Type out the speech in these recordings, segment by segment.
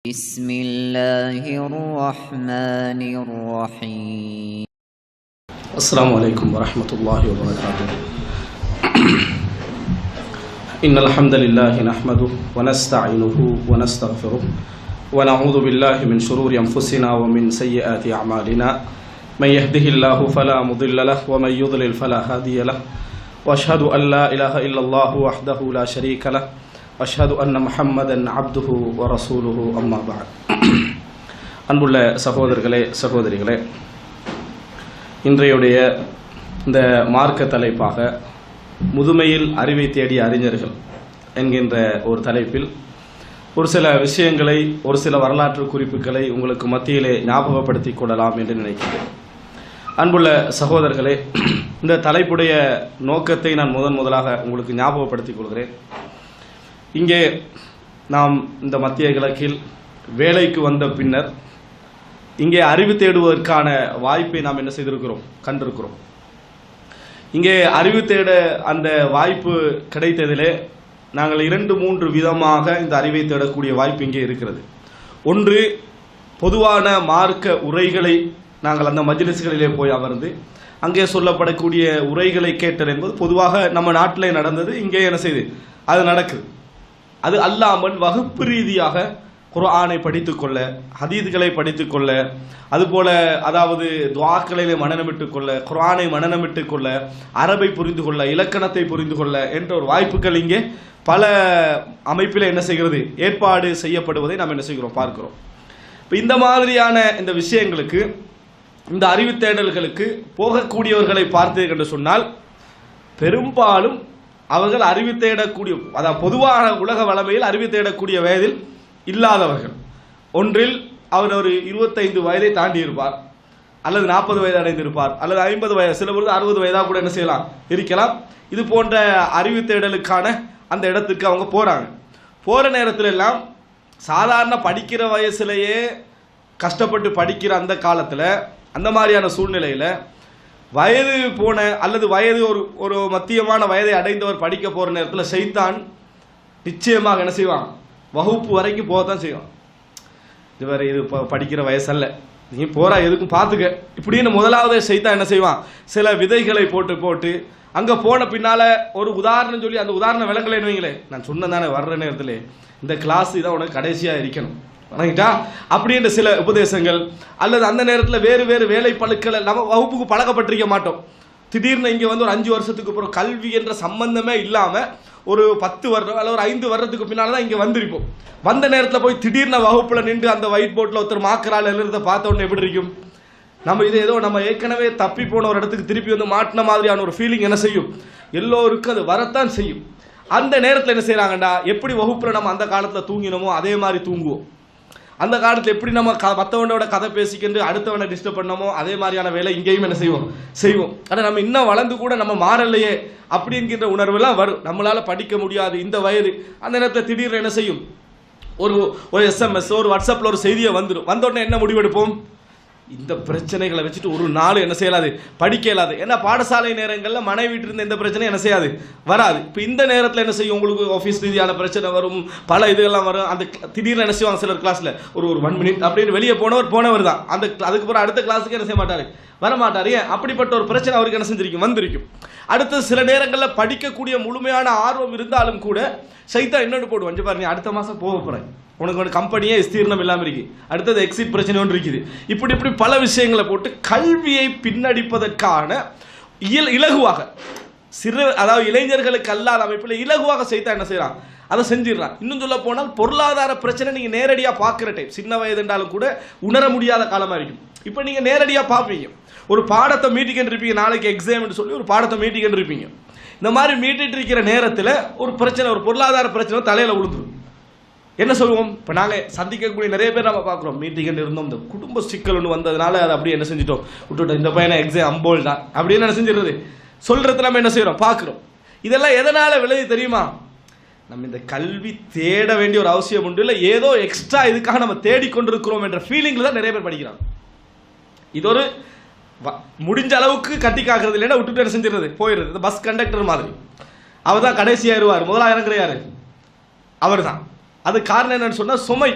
بسم الله الرحمن الرحيم السلام عليكم ورحمة الله وبركاته إن الحمد لله نحمده ونستعينه ونستغفره ونعوذ بالله من شرور أنفسنا ومن سيئات أعمالنا من يهده الله فلا مضل له ومن يضلل فلا هادي له وأشهد أن لا إله إلا الله وحده لا شريك له أشهد أن محمدا عبده ورسوله أما بعد அன்புள்ள சகோதரர்களே சகோதரிகளே, இன்றையுடைய இந்த மார்க்க தலைப்பாக முதுமையில் அறிவை தேடிய அறிஞர்கள் என்கின்ற ஒரு தலைப்பில் ஒரு சில விஷயங்களை, ஒரு சில வரலாற்று குறிப்புகளை உங்களுக்கு மத்தியிலே ஞாபகப்படுத்திக் கொள்ளலாம் என்று நினைக்கிறேன். அன்புள்ள சகோதரர்களே, இந்த தலைப்புடைய நோக்கத்தை நான் முதலாக உங்களுக்கு ஞாபகப்படுத்திக் கொள்கிறேன். இங்கே நாம் இந்த மத்திய கிழக்கில் வேலைக்கு வந்த பின்னர் இங்கே அறிவு தேடுவதற்கான வாய்ப்பை நாம் என்ன செய்திருக்கிறோம், கண்டிருக்கிறோம். இங்கே அறிவு தேட அந்த வாய்ப்பு கிடைத்ததிலே நாங்கள் 2-3 விதமாக இந்த அறிவை தேடக்கூடிய வாய்ப்பு இங்கே இருக்கிறது. ஒன்று, பொதுவான மார்க்க உரைகளை நாங்கள் அந்த மஜ்லிஸ்களிலே போய் அமர்ந்து அங்கே சொல்லப்படக்கூடிய உரைகளை கேட்டல் என்பது பொதுவாக நம்ம நாட்டிலே நடந்தது. இங்கே என்ன செய்து அது நடக்குது. அது அல்லாமல் வகுப்பு ரீதியாக குர்ஆனை படித்துக்கொள்ள, ஹதீதுகளை படித்துக்கொள்ள, அதுபோல அதாவது துஆக்களிலே மனனமிட்டுக் கொள்ள, குர்ஆனை மனனமிட்டுக் கொள்ள, அரபை புரிந்து கொள்ள, இலக்கணத்தை புரிந்து கொள்ள என்ற ஒரு வாய்ப்புகள் இங்கே பல அமைப்பில் என்ன செய்கிறது, ஏற்பாடு செய்யப்படுவதை நாம் என்ன செய்கிறோம், பார்க்கிறோம். இப்போ இந்த மாதிரியான இந்த விஷயங்களுக்கு, இந்த அறிவு தேடல்களுக்கு போகக்கூடியவர்களை பார்த்தீர்கள் என்று சொன்னால் பெரும்பாலும் அவர்கள் அறிவு தேடக்கூடிய, அதாவது பொதுவான உலக வளமையில் அறிவு தேடக்கூடிய வயதில் இல்லாதவர்கள். ஒன்றில் அவர் ஒரு 25 வயதை தாண்டி இருப்பார், அல்லது 40 வயது அடைந்திருப்பார், அல்லது 50 வயது, சில பொழுது 60 வயதாக கூட என்ன செய்யலாம், இருக்கலாம். இது போன்ற அறிவு தேடலுக்கான அந்த இடத்துக்கு அவங்க போகிறாங்க. போகிற நேரத்தில் எல்லாம் சாதாரண படிக்கிற வயசுலேயே கஷ்டப்பட்டு படிக்கிற அந்த காலத்தில், அந்த மாதிரியான சூழ்நிலையில் வயது போன அல்லது வயது ஒரு மத்தியமான வயதை அடைந்தவர் படிக்க போகிற நேரத்தில் ஷைத்தான் நிச்சயமாக என்ன செய்வான், வகுப்பு வரைக்கும் போகத்தான் செய்வான். இது படிக்கிற வயசல்ல, நீ போகிறா எதுக்கும் பார்த்துக்க இப்படின்னு முதலாவது ஷைத்தான் என்ன செய்வான், சில விதைகளை போட்டு அங்கே போன பின்னால் ஒரு உதாரணம் சொல்லி, அந்த உதாரணம் விளங்கலைன்னு வைங்களேன், நான் சொன்னதானே வர்ற நேரத்தில் இந்த கிளாஸ் தான் உனக்கு கடைசியாக இருக்கணும் வணங்கிட்டா அப்படின்ற சில உபதேசங்கள், அல்லது அந்த நேரத்தில் வேறு வேலை பழுக்களை நம்ம வகுப்புக்கு பழக்கப்பட்டிருக்க மாட்டோம். திடீர்னு இங்கே வந்து ஒரு 5 வருஷத்துக்கு அப்புறம் கல்வி என்ற சம்பந்தமே இல்லாமல் ஒரு 10 வருடம் அல்லது ஒரு 5 வருடத்துக்கு பின்னால் தான் இங்கே வந்திருப்போம். வந்த நேரத்தில் போய் திடீர்னு வகுப்பில் நின்று அந்த ஒயிட் போர்ட்டில் ஒருத்தர் மாக்கரால் எழுதுறதை பார்த்த உடனே எப்படி இருக்கும், நம்ம இது ஏதோ நம்ம ஏற்கனவே தப்பி போன ஒரு இடத்துக்கு திருப்பி வந்து மாட்டின மாதிரியான ஒரு ஃபீலிங் என்ன செய்யும், எல்லோருக்கும் அது வரத்தான் செய்யும். அந்த நேரத்தில் என்ன செய்கிறாங்கண்டா, எப்படி வகுப்பில் நம்ம அந்த காலத்தில் தூங்கினோமோ அதே மாதிரி தூங்குவோம். அந்த காலத்தில் எப்படி நம்ம மற்றவனோட கதை பேசிக்கிட்டு அடுத்தவனை டிஸ்டர்ப் பண்ணமோ அதே மாதிரியான வேலை இங்கேயும் என்ன செய்வோம். ஆனால் நம்ம இன்னும் வளர்ந்து கூட நம்ம மாறலையே அப்படிங்கிற உணர்வெல்லாம் வரும். நம்மளால் படிக்க முடியாது இந்த வயது. அந்த நேரத்தில் திடீர்னு என்ன செய்யும், ஒரு SMS, ஒரு வாட்ஸ்அப்பில் ஒரு செய்தியை வந்துடும். வந்த உடனே என்ன முடிவெடுப்போம், இந்த பிரச்சனைகளை வச்சுட்டு ஒரு நாள் என்ன செய்யலாது, படிக்க இயலாது. ஏன்னா பாடசாலை நேரங்களில் மனைவி வீட்டில் இருந்த எந்த பிரச்சனையும் என்ன செய்யாது, வராது. இப்போ இந்த நேரத்தில் என்ன செய்யும், உங்களுக்கு ஆஃபீஸ் ரீதியான பிரச்சனை வரும், பல இதுகள்லாம் வரும். அந்த திடீர்னு என்ன செய்வாங்க, சிலர் கிளாஸில் ஒரு 1 மினிட் அப்படின்னு வெளியே போனவர் தான் அதுக்கப்புறம் அடுத்த கிளாஸுக்கு என்ன செய்ய மாட்டார், வரமாட்டார். ஏன், அப்படிப்பட்ட ஒரு பிரச்சனை அவருக்கு என்ன செஞ்சிருக்கும், வந்திருக்கும். அடுத்த சில நேரங்களில் படிக்கக்கூடிய முழுமையான ஆர்வம் இருந்தாலும் கூட ஷைத்தான் இன்னொன்று போடுவான், பாரு நீ அடுத்த மாதம் போக போகிறேன், உனக்கு ஒரு கம்பெனியே விஸ்தீர்ணம் இல்லாமல் இருக்கு, அடுத்தது எக்ஸிட் பிரச்சனை ஒன்று இருக்குது. இப்படி பல விஷயங்களை போட்டு கல்வியை பின்னடிப்பதற்கான இலகுவாக அதாவது இளைஞர்களுக்கு அல்லாத அமைப்பில் இலகுவாக ஷைத்தான் என்ன செய்யறான், அதை செஞ்சிடறான். இன்னும் சொல்ல போனால் பொருளாதார பிரச்சனை நீங்கள் நேரடியாக பார்க்குற டைம், சின்ன வயது என்றாலும் கூட உணர முடியாத காலமாக இருக்கும். இப்போ நீங்கள் நேரடியாக பார்ப்பீங்க, ஒரு பாடத்தை மீட்டிக்கிட்டு இருப்பீங்க, நாளைக்கு எக்ஸாம்னு சொல்லி ஒரு பாடத்தை மீட்டிக்கிட்டு இருப்பீங்க. இந்த மாதிரி மீட்டிட்டு இருக்கிற நேரத்தில் ஒரு பிரச்சனை, ஒரு பொருளாதார பிரச்சனை தலையில் விழுந்துடும். என்ன சொல்லுவோம், இப்போ நாங்கள் சந்திக்கக்கூடிய நிறைய பேர் நம்ம பார்க்குறோம், மீட்டிங் இருந்தோம், இந்த குடும்ப சிக்கல் ஒன்று வந்ததுனால அதை அப்படியே என்ன செஞ்சிட்டோம், விட்டுட்டோம், இந்த பையனை எக்ஸாம் அம்போல் தான் அப்படின்னு என்ன செஞ்சிடுறது சொல்கிறது நம்ம என்ன செய்கிறோம், பார்க்குறோம். இதெல்லாம் எதனால் விளையுது தெரியுமா, நம்ம இந்த கல்வி தேட வேண்டிய ஒரு அவசியம் உண்டு, இல்லை ஏதோ எக்ஸ்ட்ரா இதுக்காக நம்ம தேடிக்கொண்டிருக்கிறோம் என்ற ஃபீலிங்கில் தான் நிறைய பேர் படிக்கிறாங்க. இது ஒரு முடிஞ்ச அளவுக்கு கட்டி காக்கிறது, இல்லைன்னா விட்டுட்டு என்ன செஞ்சிடுறது, போயிடுறது. இந்த பஸ் கண்டக்டர் மாதிரி அவர் தான் கடைசியாக இருவார், முதலாக இறங்குற யார், அவர் தான். அது காரணம் என்னன்னு சொன்னால் சுமை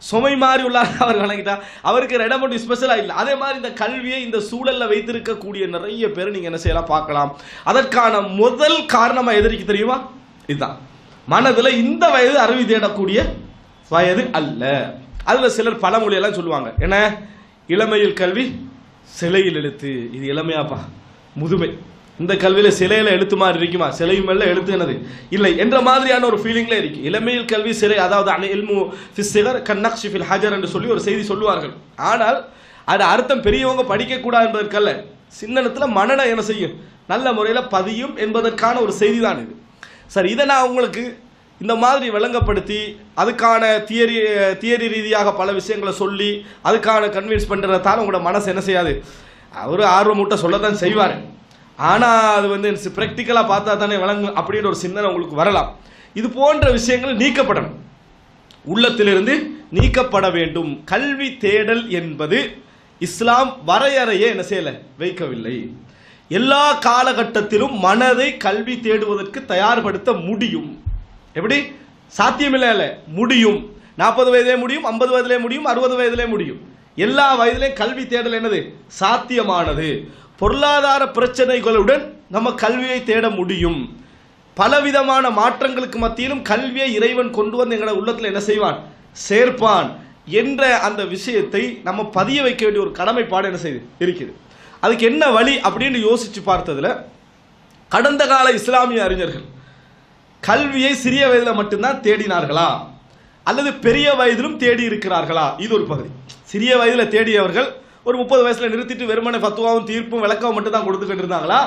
சுமை மாதிரி உள்ளார் அவர் வழங்கிட்டா அவருக்கு இடம் மட்டும் ஸ்பெஷலாக இல்லை. அதே மாதிரி இந்த கல்வியை இந்த சூழலில் வைத்திருக்கக்கூடிய நிறைய பேர் நீங்கள் என்ன செய்யலாம் பார்க்கலாம். அதற்கான முதல் காரணமாக எதிரிக்கு தெரியுமா? இதுதான், மனதில் இந்த வயது அறிவு தேடக்கூடிய வயது அல்ல. அதில் சிலர் பழமொழியெல்லாம் சொல்லுவாங்க, என்ன இளமையில் கல்வி சிலையில் எழுத்து. இது இளமையாப்பா, முதுமை. இந்த கல்வியில சிலையில எழுத்து மாதிரி இருக்குமா? சிலையும் மேல எழுத்து என்னது இல்லை என்ற மாதிரியான ஒரு ஃபீலிங்ல இருக்கு. இளமையில் கல்வி சிலை, அதாவது இல்மு ஃபிஸ் சிகர் கன்னக்ஷி ஃபில் ஹஜர் என்று சொல்லி ஒரு செய்தி சொல்லுவார்கள். ஆனால் அது அர்த்தம் பெரியவங்க படிக்க கூடாது என்பதற்கல்ல, சின்னத்துல மனநம் என்ன செய்யும், நல்ல முறையில் பதியும் என்பதற்கான ஒரு செய்தி தான் இது. சரி, இதை நான் உங்களுக்கு இந்த மாதிரி விளங்கப்படுத்தி அதுக்கான தியரி ரீதியாக பல விஷயங்களை சொல்லி அதுக்கான கன்வின்ஸ் பண்ணுறதால உங்களோட மனசு என்ன செய்யாது, அவர் ஆர்வமூட்ட சொல்லத்தான் செய்வார். ஆனால் அது வந்து ப்ராக்டிக்கலாக பார்த்தா தானே விளங்கும் அப்படின்ற ஒரு சிந்தனை உங்களுக்கு வரலாம். இது போன்ற விஷயங்கள் நீக்கப்படணும், உள்ளத்திலிருந்து நீக்கப்பட வேண்டும். கல்வி தேடல் என்பது இஸ்லாம் வரையறையே என்ன செய்யலை, வைக்கவில்லை. எல்லா காலகட்டத்திலும் மனதை கல்வி தேடுவதற்கு தயார்படுத்த முடியும். எப்படி? சாத்தியமில்லை இல்லை, முடியும். 40 வயதிலே முடியும், 50 வயதிலே முடியும், 60 வயதிலே முடியும். எல்லா வயதிலையும் கல்வி தேடல் என்னது, சாத்தியமானது. பொருளாதார பிரச்சனைகளுடன் நம்ம கல்வியை தேட முடியும். பலவிதமான மாற்றங்களுக்கு மத்தியிலும் கல்வியை இறைவன் கொண்டு வந்து எங்களை உள்ளத்தில் என்ன செய்வான், சேர்ப்பான் என்ற அந்த விஷயத்தை நம்ம பதிய வைக்க வேண்டிய ஒரு கடமைப்பாடு என்ன செய்யுது இருக்குது. அதுக்கு என்ன வழி அப்படின்னு யோசிச்சு பார்த்ததுல கடந்த கால இஸ்லாமிய அறிஞர்கள் கல்வியை சிறிய வயதில் மட்டும்தான் தேடினார்களா அல்லது பெரிய வயதிலும் தேடி இருக்கிறார்களா? இது ஒரு பகுதி. சிறிய வயதில் தேடியவர்கள் ஒரு 30 வயசுல நிறுத்திட்டு வெறுமனை ஃபத்வாவும் தீர்ப்பும் விளக்கவும் மட்டும் தான் கொடுத்துக்கிட்டு இருந்தாங்களா,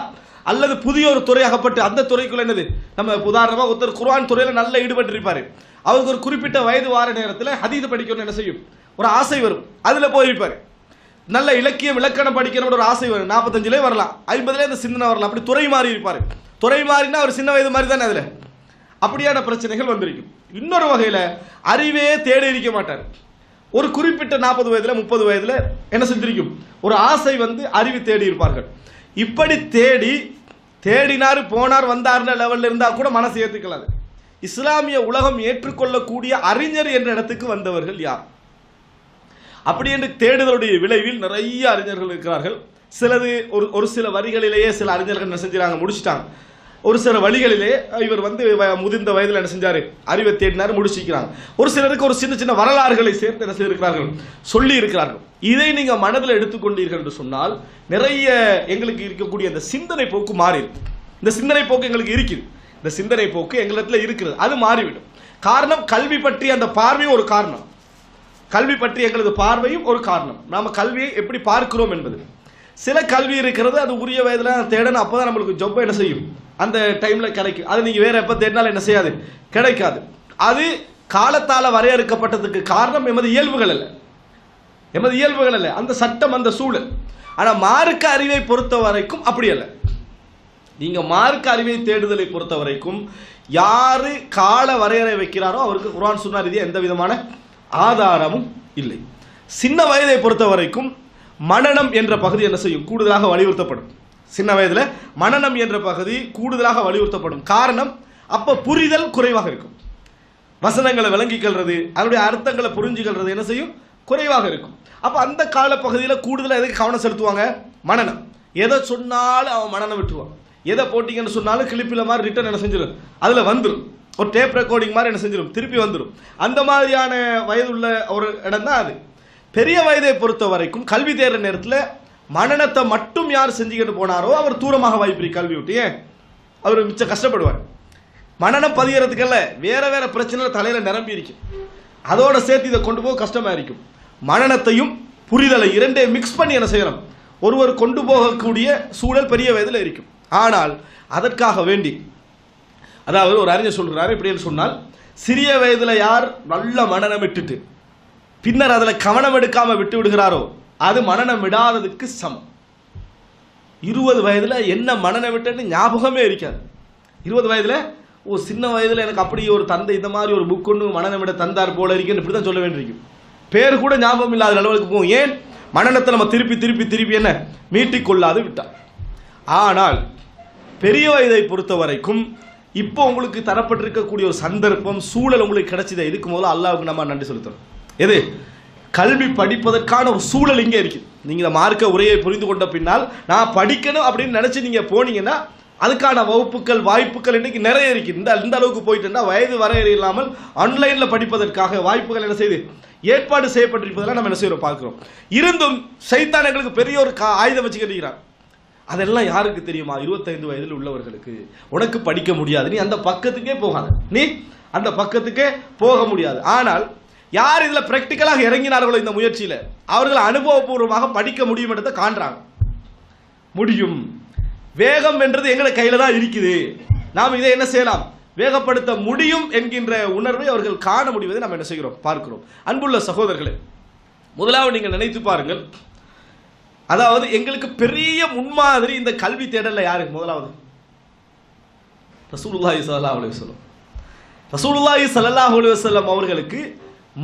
அல்லது புதிய ஒரு துறை அகப்பட்டு அந்த துறைக்குள்ள என்னது, நம்ம உதாரணமாக ஒருத்தர் குர்ஆன் துறையில் நல்ல ஈடுபட்டு இருப்பாரு, அவருக்கு ஒரு குறிப்பிட்ட வயது வார நேரத்தில் ஹதீஸ் படிக்கணும்னு என்ன செய்யும், ஒரு ஆசை வரும், அதில் போயிருப்பாரு. நல்ல இலக்கியம் இலக்கணம் படிக்கணும் ஒரு ஆசை வரும், 45லே வரலாம், 50லே அந்த சிந்தனை வரலாம். அப்படி துறை மாறி இருப்பாரு. துறை மாறினா அவர் சின்ன வயது மாதிரி தானே, அதில் அப்படியான பிரச்சனைகள் வந்திருக்கும். இன்னொரு வகையில் அறிவே தேடி இருக்க மாட்டார். ஒரு குறிப்பிட்ட 40 வயதில் 30 வயதில் என்ன செஞ்சிருக்கும், ஒரு ஆசை வந்து அறிவு தேடி இருப்பார்கள். இப்படி தேடினார் போனார் வந்தார்ன்ற லெவலில் இருந்தால் கூட மனசு ஏற்றுக்கலாது. இஸ்லாமிய உலகம் ஏற்றுக்கொள்ளக்கூடிய அறிஞர் என்ற இடத்துக்கு வந்தவர்கள் யார்? அப்படி என்று தேடுதலுடைய விளைவில் நிறைய அறிஞர்கள் இருக்கிறார்கள். சிலது ஒரு சில வரிகளிலேயே சில அறிஞர்கள் என்ன செஞ்சாங்க, முடிச்சுட்டாங்க. ஒரு சில வழிகளிலே இவர் வந்து முதிர்ந்த வயதில் என்ன செஞ்சாரு, அறிவை தேடினார், முடிச்சிக்கிறாங்க. ஒரு சிலருக்கு ஒரு சின்ன சின்ன வரலாறுகளை சேர்த்து என்ன செய்திருக்கிறார்கள், சொல்லி இருக்கிறார்கள். இதை நீங்க மனதில் எடுத்துக்கொண்டீர்கள் என்று சொன்னால் நிறைய எங்களுக்கு இருக்கக்கூடிய இந்த சிந்தனை போக்கு மாறி இருக்கு. இந்த சிந்தனை போக்கு எங்களுக்கு இருக்குது, இந்த சிந்தனை போக்கு எங்களிடத்துல இருக்கிறது, அது மாறிவிடும். காரணம் கல்வி பற்றி அந்த பார்வையும் ஒரு காரணம், கல்வி பற்றி எங்களது பார்வையும் ஒரு காரணம். நாம கல்வியை எப்படி பார்க்கிறோம் என்பது. சில கல்வி இருக்கிறது, அது உரிய வயதில் தேடணும், அப்போதான் நம்மளுக்கு ஜொப்பை என்ன செய்யும், அந்த டைமில் கிடைக்கும். அது நீங்கள் வேறு எப்போ தேடினாலும் என்ன செய்யாது, கிடைக்காது. அது காலத்தால் வரையறுக்கப்பட்டதுக்கு காரணம் எமது இயல்புகள் அல்ல, எமது இயல்புகள் அல்ல, அந்த சட்டம் அந்த சூழல். ஆனால் மார்க்க அறிவை பொறுத்த வரைக்கும் அப்படி அல்ல. நீங்கள் மார்க்க அறிவை தேடுதலை பொறுத்த வரைக்கும் யாரு கால வரையறை வைக்கிறாரோ அவருக்கு குர்ஆன் சுன்னா ரீதியாக எந்த விதமான ஆதாரமும் இல்லை. சின்ன வயதை பொறுத்த வரைக்கும் மனனம் என்ற பகுதி என்ன செய்யும், கூடுதலாக வலியுறுத்தப்படும். சின்ன வயதில் மனனம் என்ற பகுதி கூடுதலாக வலியுறுத்தப்படும். காரணம், அப்போ புரிதல் குறைவாக இருக்கும். வசனங்களை விளங்கிக்கிறது, அதனுடைய அர்த்தங்களை புரிஞ்சுக்கிறது என்ன செய்யும், குறைவாக இருக்கும். அப்போ அந்த காலப்பகுதியில் கூடுதலாக எதுக்கு கவனம் செலுத்துவாங்க, மனனம். எதை சொன்னாலும் அவன் மனனம் விட்டுருவான். எதை போட்டிங்கன்னு சொன்னாலும் கிளிப்பில் மாதிரி ரிட்டர்ன் என்ன செஞ்சிடும், அதில் வந்துடும். ஒரு டேப் ரெக்கார்டிங் மாதிரி என்ன செஞ்சிடும், திருப்பி வந்துடும். அந்த மாதிரியான வயதுள்ள ஒரு இடம் தான் அது. பெரிய வயதை பொறுத்த வரைக்கும் கல்வி தேர்ற நேரத்தில் மனநத்தை மட்டும் யார் செஞ்சுக்கிட்டு போனாரோ அவர் தூரமாக வாய்ப்பு கல்வி விட்டு. ஏன், அவர் மிச்சம் கஷ்டப்படுவார். மனநம் பதிகிறதுக்கல்ல, வேற வேற பிரச்சனை தலையில் நிரம்பி இருக்கும், அதோட சேர்த்து இதை கொண்டு போக கஷ்டமாக இருக்கும். மனநத்தையும் புரிதலை இரண்டே மிக்ஸ் பண்ணி என்ன செய்யணும், ஒருவர் கொண்டு போகக்கூடிய சூழல் பெரிய வயதில் இருக்கும். ஆனால் அதற்காக வேண்டி, அதாவது ஒரு அறிஞர் சொல்கிறார், எப்படின்னு சொன்னால், சிறிய வயதில் யார் நல்ல மனநம் விட்டுட்டு பின்னர் அதில் கவனம் எடுக்காமல் விட்டு விடுகிறாரோ அது மனநம் விடாததுக்கு சமம். 20 வயதில் என்ன மனநம் விட்டுன்னு ஞாபகமே இருக்காது. 20 வயதில் சின்ன வயதில் எனக்கு அப்படி ஒரு தந்தை இந்த மாதிரி ஒரு புக் ஒன்று மனநம் விட தந்தார் போல இருக்குன்னு இப்படி தான் சொல்ல வேண்டியிருக்கும். பேர் கூட ஞாபகம் இல்லாத அளவுக்கு போகும். ஏன், மனநத்தை நம்ம திருப்பி திருப்பி திருப்பி என்ன மீட்டிக்கொள்ளாது விட்டார். ஆனால் பெரிய வயதை பொறுத்த வரைக்கும் இப்போ உங்களுக்கு தரப்பட்டிருக்கக்கூடிய ஒரு சந்தர்ப்பம் சூழல் உங்களுக்கு கிடைச்சது. இதுக்கு முதல்ல அல்லாஹ்வுக்கு நம்ம நன்றி செலுத்தணும். எது கல்வி படிப்பதற்கான ஒரு சூழல் இங்கே இருக்குது. நீங்கள் இந்த மார்க்க உரையை புரிந்து கொண்ட பின்னால் நான் படிக்கணும் அப்படின்னு நினச்சி நீங்கள் போனீங்கன்னா அதுக்கான வகுப்புகள் வாய்ப்புகள் இன்னைக்கு நிறைய இருக்குது. இந்த அளவுக்கு போயிட்டுன்னா வயது வரையறை இல்லாமல் ஆன்லைனில் படிப்பதற்காக வாய்ப்புகள் என்ன செய்து ஏற்பாடு செய்யப்பட்டிருப்பதெல்லாம் நம்ம என்ன செய்கிறோம் பார்க்குறோம். இருந்தும் சைத்தான் எங்களுக்கு பெரிய ஒரு ஆயுதம் வச்சு கட்டிக்கிறான். அதெல்லாம் யாருக்கு தெரியுமா? 25 வயதில் உள்ளவர்களுக்கு. உனக்கு படிக்க முடியாது, நீ அந்த பக்கத்துக்கே போகாத, நீ அந்த பக்கத்துக்கே போக முடியாது. ஆனால் யார் இதில் பிராக்டிக்கலாக இறங்கினார்களோ இந்த முயற்சியில் அவர்கள் அனுபவபூர்வமாக படிக்க முடியும் என்றதை காண்றாங்க. முடியும். வேகம் என்றது எங்களை கையில தான் இருக்குது. நாம் இதை என்ன செய்யலாம்? வேகப்படுத்த முடியும் என்கின்ற உணர்வை அவர்கள் காண முடிவதை நாம் என்ன செய்கிறோம் பார்க்கிறோம். அன்புள்ள சகோதரர்களே, முதலாவது நீங்கள் நினைத்து பாருங்கள். அதாவது எங்களுக்கு பெரிய முன்மாதிரி இந்த கல்வி தேடல யாரு? முதலாவது ரசூலுல்லாஹி ஸல்லல்லாஹு அலைஹி வஸல்லம். ரசூலுல்லாஹி ஸல்லல்லாஹு அலைஹி வஸல்லம் அவர்களுக்கு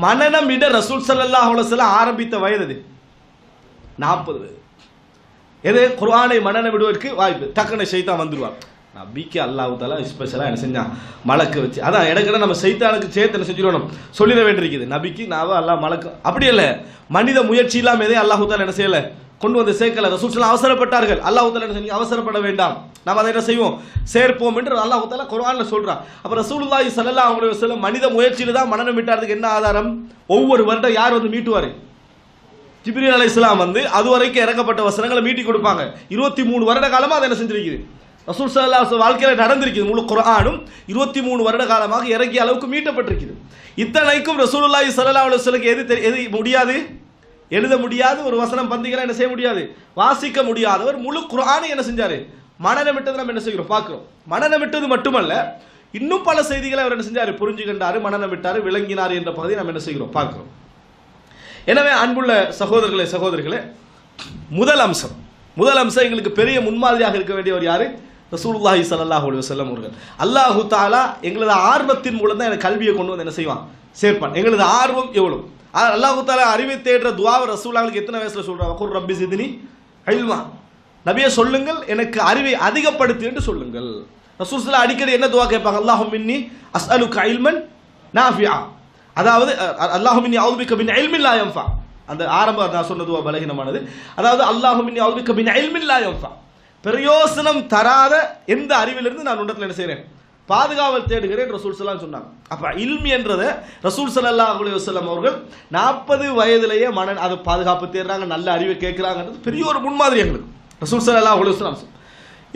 மனனமிட ரசூல் ஸல்லல்லாஹு அலைஹி வஸல்லம் ஆரம்பித்த வயது 40 வயது. எது? குர்ஆனை மனனம் விடுவதற்கு வாய்ப்பு. டக்குன்னு ஷைத்தான் வந்துடுவான். நபிக்கு அல்லாஹ் தஆலா ஸ்பெஷலாக என்ன செஞ்சான்? மலக்கு வச்சு. அதான் இடக்கிட நம்ம சைத்தானுக்கு சேர்த்து என்ன செஞ்சிடணும்? சொல்லிட வேண்டியிருக்குது. நபிக்கு நாவ அல்லாஹ் மலக்கு அப்படி இல்லை. மனித முயற்சி இல்லாமல் எதையும் அல்லாஹ் தஆலா என்ன செய்யலை? கொண்டு வந்து சேர்க்கல. ரசூல் ஸல்லல்லாஹு அவசரப்பட்டார்கள். அல்லாஹ் தஆலா என்ன செஞ்சு? அவசரப்பட வேண்டாம், நாம் அதை என்ன செய்வோம்? சேர்ப்போம் என்று அல்லாஹ் தஆலா குர்ஆனில் சொல்றான். அப்போ ரசூலுல்லாஹி ஸல்லல்லாஹு அலைஹி வஸல்லம் மனித முயற்சியில் தான் மனனம் விட்டாருக்கு என்ன ஆதாரம்? ஒவ்வொரு வருடம் யார் வந்து மீட்டுவார்? ஜிப்ரீல் அலைஹிஸ்ஸலாம் வந்து அதுவரைக்கும் இறக்கப்பட்ட வசனங்களை மீட்டி கொடுப்பாங்க. 23 வருட காலமாக அதை என்ன செஞ்சிருக்குது? ரசூல் ஸல்லல்லாஹு அலைஹி வஸல்லம் வாழ்க்கையில் நடந்திருக்குது. முழு குர்ஆனும் 23 வருட காலமாக இறங்கிய அளவுக்கு மீட்டப்பட்டிருக்குது. இத்தனைக்கும் ரசூலுல்லாஹி ஸல்லல்லாஹு அலைஹி வஸல்லம் எது முடியாது? எழுத முடியாது. ஒரு வசனம் பந்திகளை என்ன செய்ய முடியாது? வாசிக்க முடியாதவர் முழு குர்ஆனை என்ன செஞ்சாரு? மனனம் விட்டது நம்ம என்ன செய்கிறோம் பார்க்கிறோம். மனனம் விட்டது மட்டுமல்ல, இன்னும் பல செய்திகளை அவர் என்ன செஞ்சாரு? புரிஞ்சு கண்டாரு, மனனம் விட்டாரு, விளங்கினார் என்ற பகுதியை நம்ம என்ன செய்கிறோம் பார்க்கிறோம். எனவே அன்புள்ள சகோதரிகளே, முதல் அம்சம் எங்களுக்கு பெரிய முன்மாதிரியாக இருக்க வேண்டியவர் யாரு? ரசூலுல்லாஹி ஸல்லல்லாஹு அலைஹி வஸல்லம் அவர்கள். அல்லாஹு தஆலா எங்களது ஆர்வத்தின் மூலம் தான் எனக்கு கல்வியை கொண்டு வந்து என்ன செய்வான்? சேர்ப்பான். எங்களது ஆர்வம் எவ்வளவு? அல்லாஹு தஆலா அறிவை தேடுற துஆவை ரசூலுல்லாஹ்களுக்கு எத்தனை வயசுல சொல்றாங்க? குர் ரப்பி ஸித்னி இல்மா. நபியே சொல்லுங்கள், எனக்கு அறிவை அதிகப்படுத்து என்று சொல்லுங்கள். ரசூல் ஸல்லல்லாஹு அடிக்கடி என்ன துஆ கேட்பாங்க? அல்லாஹும்ம இன்னி அஸ்அலுக இல்மன் நாஃபிஆ. அதாவது அல்லாஹும்ம இன்னி அஊது பிக மின் இல்மின் லா யன்ஃபா. அந்த ஆரம்ப நான் சொன்ன துஆ பலகீனமானது. அதாவது அல்லாஹும்ம இன்னி அஊது பிக மின் இல்மின் லா யன்ஃபா. பிரயோசனம் தராத எந்த அறிவிலிருந்து நான் உன்னத்தில் என்ன செய்கிறேன்? பாதுகாவல் தேடுகிறேன் ரசூல் ஸல்லல்லாஹு சொன்னாங்க. அப்ப இல்மி என்றதை ரசூல் ஸல்லல்லாஹு அலைஹி வஸல்லம் அவர்கள் 40 வயதிலேயே அது பாதுகாப்பு தேடுறாங்க, நல்ல அறிவை கேட்கிறாங்கன்றது பெரிய ஒரு முன்மாதிரி எங்களுக்கு. ரசூல் ஸல்லல்லாஹு அலைஹி வஸல்லம்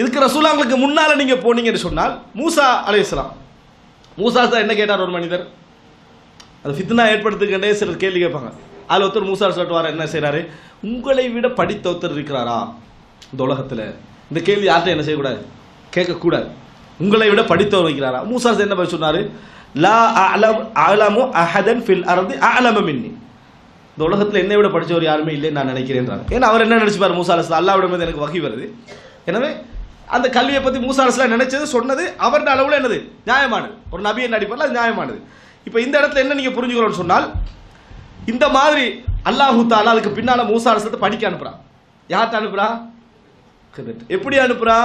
இதுக்கு ரசூலுல்லாஹ்களுக்கு முன்னால நீங்க போனீங்கன்னு சொன்னால் மூசா அலைஹிஸ்ஸலாம். மூசா தான் என்ன கேட்டார்? ஒரு மனிதர் அது ஃபித்னா ஏற்படுத்துக்கிட்டே சிலர் கேள்வி கேட்பாங்க. அதில் ஒருத்தர் மூசா சொல்லிட்டு வர என்ன செய்யறாரு? உங்களை விட படித்த ஒருத்தர் இருக்கிறாரா இந்த உலகத்தில்? இந்த கேள்வி யார்கிட்ட என்ன செய்யக்கூடாது? கேட்கக்கூடாது. உங்களை விட படித்தவர் வைக்கிறாரா? மூசா என்ன போய் சொன்னாரு? லா அலமு அஹதன் ஃபில் அர்தி அலம மின்னி. இந்த உலகத்தில் என்னை விட படித்தவர் யாருமே இல்லைன்னு நான் நினைக்கிறேன்றாங்க. ஏன்னா அவர் என்ன நினைச்சுப்பார்? மூசா அலைஹிஸ்ஸலாம் அல்லாஹ்விடம் எனக்கு வகி வருது. எனவே அந்த கல்வியை பற்றி மூசா அலைஹிஸ்ஸலாம் நினைச்சது சொன்னது அவருடைய அளவில் என்னது? நியாயமானது. ஒரு நபியின் அடிப்படையில் அது நியாயமானது. இப்போ இந்த இடத்துல என்ன நீங்க புரிஞ்சுக்கணும்னு சொன்னால், இந்த மாதிரி அல்லாஹு தஆலா அதுக்கு பின்னால மூசா அலைஹிஸ்ஸலாத்தை படிக்க அனுப்புறான். யார்கிட்ட அனுப்புறா? எப்படி அனுப்புறா?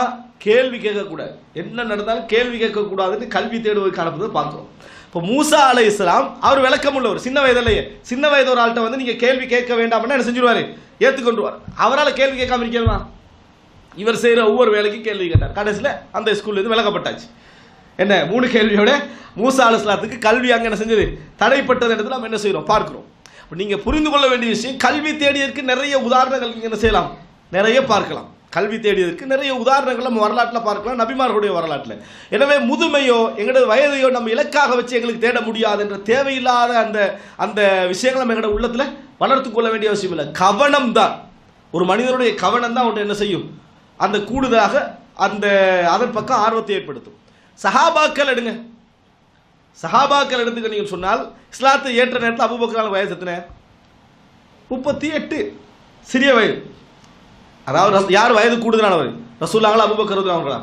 கேள்வி கேட்கக்கூடாது. என்ன நடந்தாலும் கேள்வி கேட்கக்கூடாதுன்னு கல்வி தேடுவதற்கு அனுப்புறதை பார்க்கிறோம். இப்போ மூசா அலைஹிஸ்ஸலாம் அவர் விளக்கம் உள்ளவர். சின்ன வயது ஒரு ஆள்கிட்ட வந்து நீங்க கேள்வி கேட்க வேண்டாம்னா என்ன செஞ்சிருவாரு? ஏற்றுக்கொண்டுவார். அவரால் கேள்வி கேட்காம இருக்கணுமா? இவர் செய்யற ஒவ்வொரு வேலைக்கும் கேள்வி கேட்டார். கடைசியில் அந்த ஸ்கூல்ல இருந்து விளக்கப்பட்டாச்சு. என்ன 3 கேள்வியோட மூசா அலைஹிஸ்ஸலாத்துக்கு கல்வி அங்கே என்ன செஞ்சது? தடைப்பட்டது இடத்துல நம்ம என்ன செய்யறோம் பார்க்கிறோம். நீங்க புரிந்து கொள்ள வேண்டிய விஷயம், கல்வி தேடியதற்கு நிறைய உதாரணங்கள் நீங்க என்ன செய்யலாம்? நிறைய பார்க்கலாம். கல்வி தேடியதற்கு நிறைய உதாரணங்கள் நம்ம வரலாற்றில் பார்க்கலாம், நபிமார்களுடைய வரலாற்றில். எனவே முதுமையோ எங்களோட வயதையோ நம்ம இலக்காக வச்சு எங்களுக்கு தேட முடியாது என்ற தேவையில்லாத அந்த விஷயங்களை நம்ம எங்களோட உள்ளத்தில் வளர்த்து கொள்ள வேண்டிய அவசியம் இல்லை. கவனம் தான், ஒரு மனிதனுடைய கவனம் தான் ஒன்று என்ன செய்யும்? அந்த கூடுதலாக அதன் பக்கம் ஆர்வத்தை ஏற்படுத்தும். சஹாபாக்கள் எடுத்துக்க நீங்கள் சொன்னால், இஸ்லாத்தை ஏற்ற நேரத்தில் அபூபக்கர் வயசு எத்தனை? 38, சிறிய வயது. அதாவது யார் வயது கூடுதலானவர்? ரசூலுல்லாஹ் அபூபக்கர் அவர்களா?